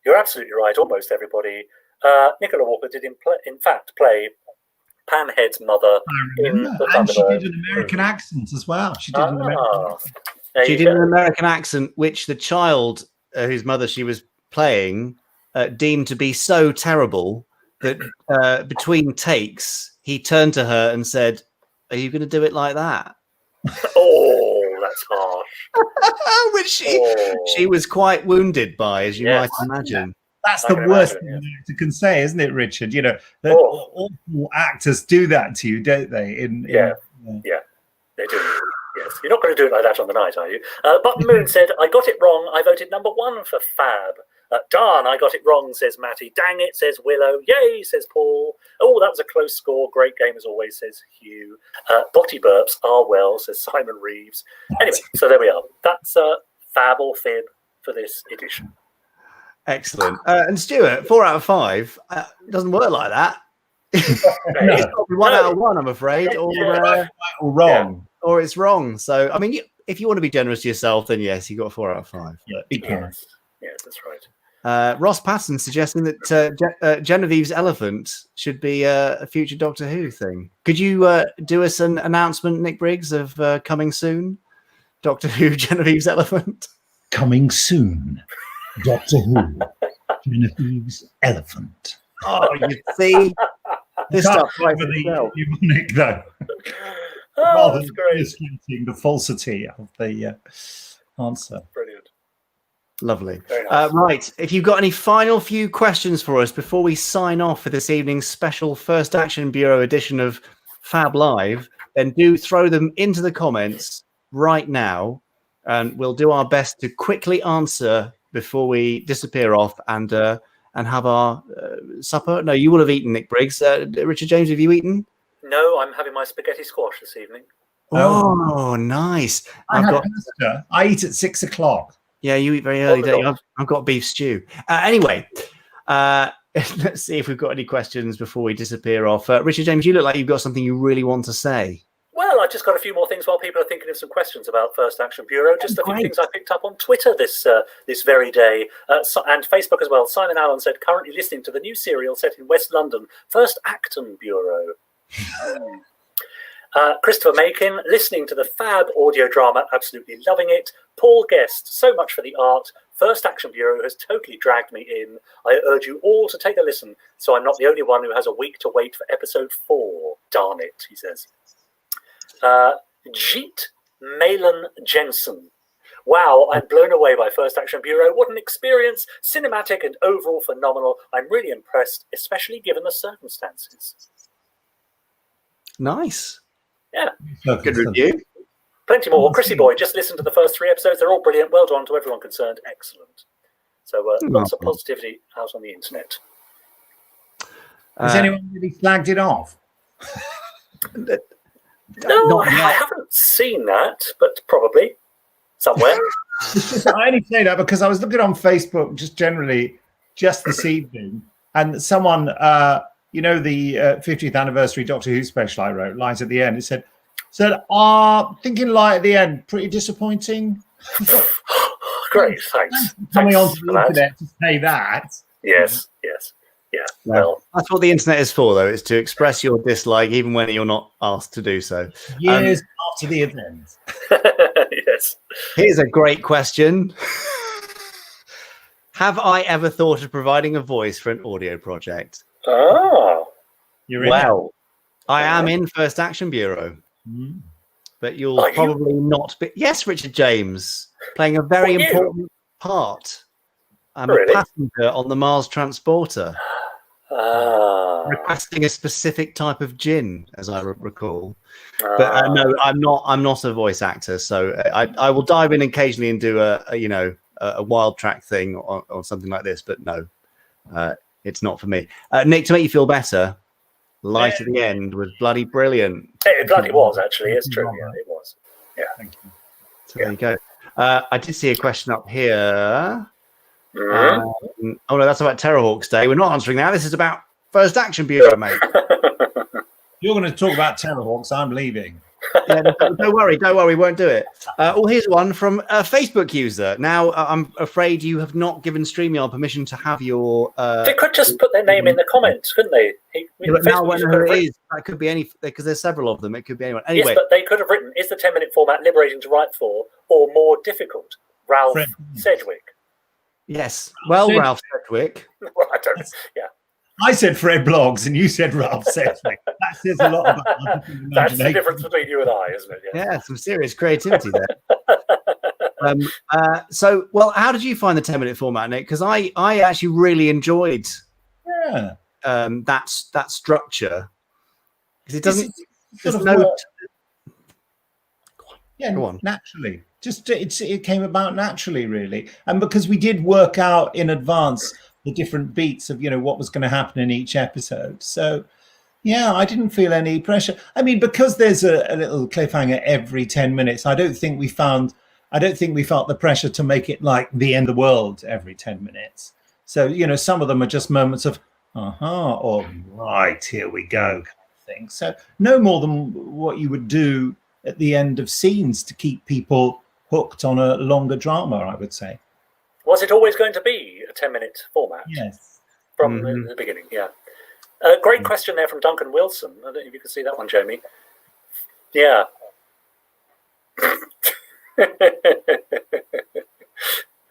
Speaker 1: you're absolutely right, almost everybody. Nicola Walker did in fact play Panhead's mother in the
Speaker 3: and she
Speaker 1: Thunderbird
Speaker 3: did an American accent as well. She did an
Speaker 2: American accent, which the child whose mother she was playing deemed to be so terrible that between takes, he turned to her and said, "Are you going to do it like that?"
Speaker 1: Oh, that's harsh.
Speaker 2: Which she was quite wounded by, as you might imagine.
Speaker 3: That's the worst thing an actor can say, isn't it, Richard? You know, that all actors do that to you, don't they?
Speaker 1: Yeah, they do. Yes, you're not going to do it like that on the night, are you? Button Moon said, "I got it wrong. I voted number 1 for Fab." Darn, I got it wrong, says Matty. Dang it, says Willow. Yay, says Paul. Oh, that was a close score. Great game as always, says Hugh. Botty burps are well, says Simon Reeves. Anyway, so there we are. That's Fab or Fib for this edition.
Speaker 2: Excellent. And Stuart, 4 out of 5 doesn't work like that. It's probably 1 out of 1, I'm afraid, or wrong, or it's wrong. So, I mean, if you want to be generous to yourself, then yes, you got 4 out of 5.
Speaker 1: Yes, that's right.
Speaker 2: Ross Patton suggesting that Genevieve's elephant should be a future Doctor Who thing. Could you do us an announcement, Nick Briggs, of coming soon? Doctor Who Genevieve's elephant?
Speaker 3: Coming soon. Doctor Who Genevieve's elephant.
Speaker 2: Oh, you see? This stuff right for the
Speaker 3: mnemonic, though. Rather than illustrating the falsity of the answer.
Speaker 1: Brilliant.
Speaker 2: Lovely.
Speaker 1: Nice.
Speaker 2: Right. If you've got any final few questions for us before we sign off for this evening's special First Action Bureau edition of Fab Live, then do throw them into the comments right now, and we'll do our best to quickly answer before we disappear off and have our supper. No, you will have eaten, Nick Briggs. Richard James, have you eaten?
Speaker 1: No, I'm having my spaghetti squash this evening.
Speaker 2: Oh, nice.
Speaker 3: I eat at 6 o'clock.
Speaker 2: Yeah, you eat very early, don't you? I've got beef stew. Anyway, let's see if we've got any questions before we disappear off. Richard James, you look like you've got something you really want to say.
Speaker 1: Well, I've just got a few more things while people are thinking of some questions about First Action Bureau. Just a few things I picked up on Twitter this very day and Facebook as well. Simon Allen said, currently listening to the new serial set in West London, First Action Bureau. Christopher Makin, listening to the Fab audio drama, absolutely loving it. Paul Guest, so much for the art. First Action Bureau has totally dragged me in. I urge you all to take a listen, so I'm not the only one who has a week to wait for episode 4. Darn it, he says. Jeet Malin Jensen. Wow, I'm blown away by First Action Bureau. What an experience. Cinematic and overall phenomenal. I'm really impressed, especially given the circumstances.
Speaker 2: Nice.
Speaker 1: Yeah.
Speaker 2: Good review.
Speaker 1: Plenty more. Chrissy Boy, just listen to the first 3 episodes. They're all brilliant. Well done to everyone concerned. Excellent. So lots of positivity out on the internet.
Speaker 3: Has anyone really flagged it off?
Speaker 1: No, I haven't seen that, but probably somewhere.
Speaker 3: I only say that because I was looking on Facebook just generally just this evening, and someone, the 50th anniversary Doctor Who special I wrote, light at the end, it said, thinking light at the end, pretty disappointing.
Speaker 1: Great, thanks.
Speaker 3: Coming onto the internet to say that.
Speaker 1: Yes. Yeah, well,
Speaker 2: that's what the internet is for, though. It's to express your dislike, even when you're not asked to do so.
Speaker 3: Years after the event.
Speaker 1: Yes.
Speaker 2: Here's a great question. Have I ever thought of providing a voice for an audio project?
Speaker 1: Oh.
Speaker 2: Well, I am in First Action Bureau. But you'll probably not be. Yes, Richard James, playing a very important part. I'm a passenger on the Mars transporter. Requesting a specific type of gin, as I recall. But no, I'm not a voice actor, so I will dive in occasionally and do a wild track thing or something like this. But no, it's not for me. Nick, to make you feel better, light at the end was bloody brilliant.
Speaker 1: It bloody was, actually. It's true. Yeah, it was. Yeah.
Speaker 3: Thank you.
Speaker 2: So there you go. I did see a question up here. Oh no, that's about Terrorhawks Day. We're not answering that. This is about First Action Bureau, mate.
Speaker 3: You're going to talk about Terrorhawks. I'm leaving.
Speaker 2: Yeah, don't worry, we won't do it. Here's one from a Facebook user. Now, I'm afraid you have not given StreamYard permission to have your.
Speaker 1: They could just put their name in the comments, couldn't they?
Speaker 2: But now, whenever it is, that could be any, because there's several of them. It could be anyone. Anyway,
Speaker 1: yes, but they could have written: "Is the 10-minute format liberating to write for, or more difficult?" Ralph Sedgwick.
Speaker 2: Yes. Well, Ralph Sedgwick.
Speaker 1: Well, I don't. Yeah.
Speaker 3: I said Fred Bloggs and you said Ralph Sedgwick. That says a lot about
Speaker 1: That's the difference between you and I, isn't it?
Speaker 2: Yeah, some serious creativity there. Well, how did you find the 10-minute format, Nick? Because I actually really enjoyed that structure. Because it doesn't...
Speaker 3: Go on. Naturally. It came about naturally, really. And because we did work out in advance the different beats of, what was going to happen in each episode. So, yeah, I didn't feel any pressure. I mean, because there's a little cliffhanger every 10 minutes, I don't think we felt the pressure to make it like the end of the world every 10 minutes. So, some of them are just moments of, or right, here we go, kind of thing. So no more than what you would do at the end of scenes to keep people hooked on a longer drama, I would say.
Speaker 1: Was it always going to be a 10-minute format?
Speaker 3: Yes.
Speaker 1: From the beginning, yeah. Great question there from Duncan Wilson. I don't know if you can see that one, Jamie. Yeah.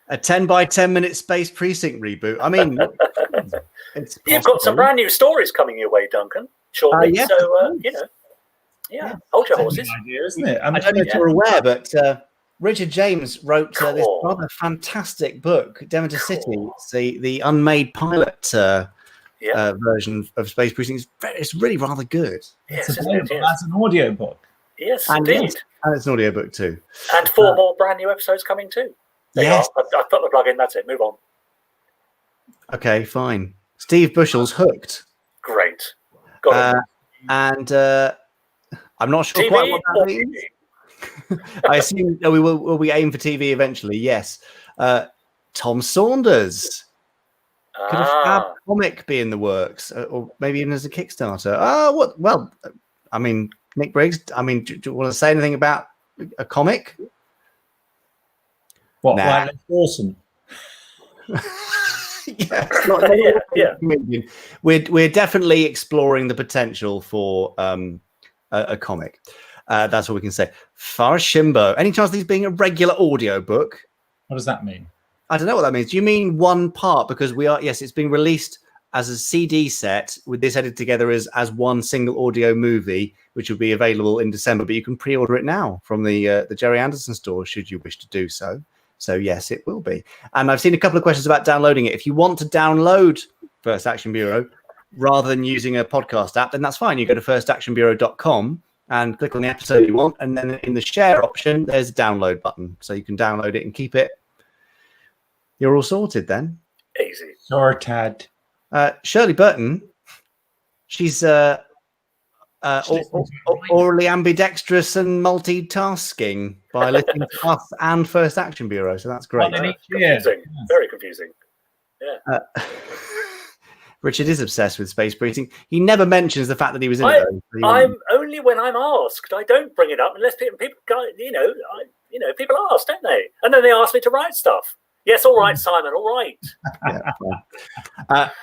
Speaker 2: A 10 by 10 minute Space Precinct reboot. I mean, it's
Speaker 1: you've got some brand new stories coming your way, Duncan, shortly.
Speaker 2: Yeah.
Speaker 1: So, hold your horses.
Speaker 3: Idea, isn't it?
Speaker 2: I don't know if you're aware, but Richard James wrote this rather fantastic book, Demeter City. It's the unmade pilot version of Space Precinct. It's really rather good.
Speaker 3: Yes, it's available as an audio book.
Speaker 1: Yes, indeed.
Speaker 2: And it's an audio book too.
Speaker 1: And 4 more brand new episodes coming too.
Speaker 2: Yes.
Speaker 1: I've put the plug in. That's it. Move on.
Speaker 2: Okay, fine. Steve Bushell's Hooked.
Speaker 1: Great. Got it.
Speaker 2: And I'm not sure
Speaker 1: TV
Speaker 2: quite what that means. I assume will we aim for TV eventually? Yes. Tom Saunders. Could a FAB comic be in the works, or maybe even as a Kickstarter? What? Well, I mean, Nick Briggs. I mean, do you want to say anything about a comic?
Speaker 3: What? Nah. Awesome.
Speaker 2: Yeah. We're definitely exploring the potential for a comic. That's what we can say. Farshimbo. Any chance of these being a regular audio book?
Speaker 3: What does that mean?
Speaker 2: I don't know what that means. Do you mean one part? Because it's being released as a CD set with this edited together as one single audio movie, which will be available in December. But you can pre-order it now from the Jerry Anderson store, should you wish to do so. So yes, it will be. And I've seen a couple of questions about downloading it. If you want to download First Action Bureau rather than using a podcast app, then that's fine. You go to firstactionbureau.com and click on the episode you want, and then in the share option, there's a download button, so you can download it and keep it. You're all sorted then.
Speaker 1: Easy.
Speaker 3: Sorted.
Speaker 2: Shirley Burton, she's orally ambidextrous and multitasking by listening to us and First Action Bureau, so that's great.
Speaker 1: Confusing. Very confusing. Yeah.
Speaker 2: Richard is obsessed with Space Precinct. He never mentions the fact that he was in it.
Speaker 1: I'm only when I'm asked. I don't bring it up unless people people ask, don't they? And then they ask me to write stuff. Yes, all right, Simon, all right.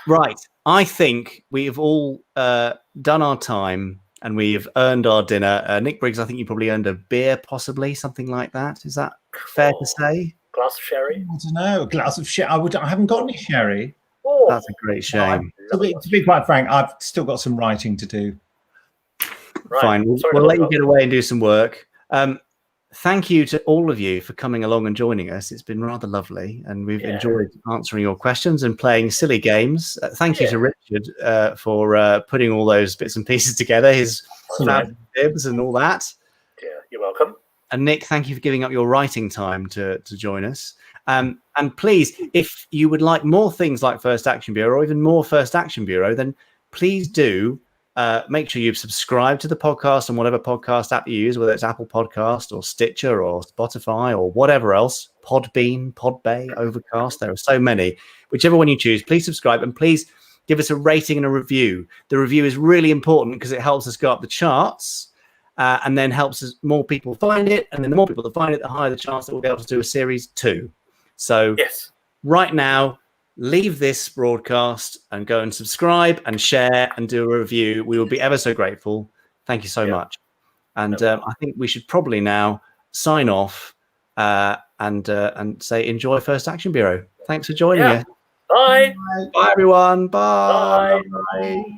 Speaker 2: Right. I think we've all done our time and we've earned our dinner. Nick Briggs, I think you probably earned a beer, possibly, something like that. Is that fair to say?
Speaker 1: Glass of sherry?
Speaker 3: I don't know. A glass of sherry. I haven't got any sherry.
Speaker 2: Oh, that's a great shame.
Speaker 3: To be quite frank, I've still got some writing to do.
Speaker 2: Right. Fine. We'll let you get away and do some work. Thank you to all of you for coming along and joining us. It's been rather lovely, and we've enjoyed answering your questions and playing silly games. Thank you to Richard for putting all those bits and pieces together, his bibs and all that.
Speaker 1: Yeah, you're welcome.
Speaker 2: And Nick, thank you for giving up your writing time to join us. And please, if you would like more things like First Action Bureau or even more First Action Bureau, then please do make sure you subscribe to the podcast on whatever podcast app you use, whether it's Apple Podcast or Stitcher or Spotify or whatever else, Podbean, Podbay, Overcast. There are so many. Whichever one you choose, please subscribe and please give us a rating and a review. The review is really important because it helps us go up the charts and then helps us more people find it. And then the more people that find it, the higher the chance that we'll be able to do a series 2. So right now, leave this broadcast and go and subscribe and share and do a review. We will be ever so grateful. Thank you so much. And I think we should probably now sign off and say enjoy First Action Bureau. Thanks for joining us.
Speaker 1: Bye.
Speaker 2: Bye, everyone. Bye.
Speaker 1: Bye.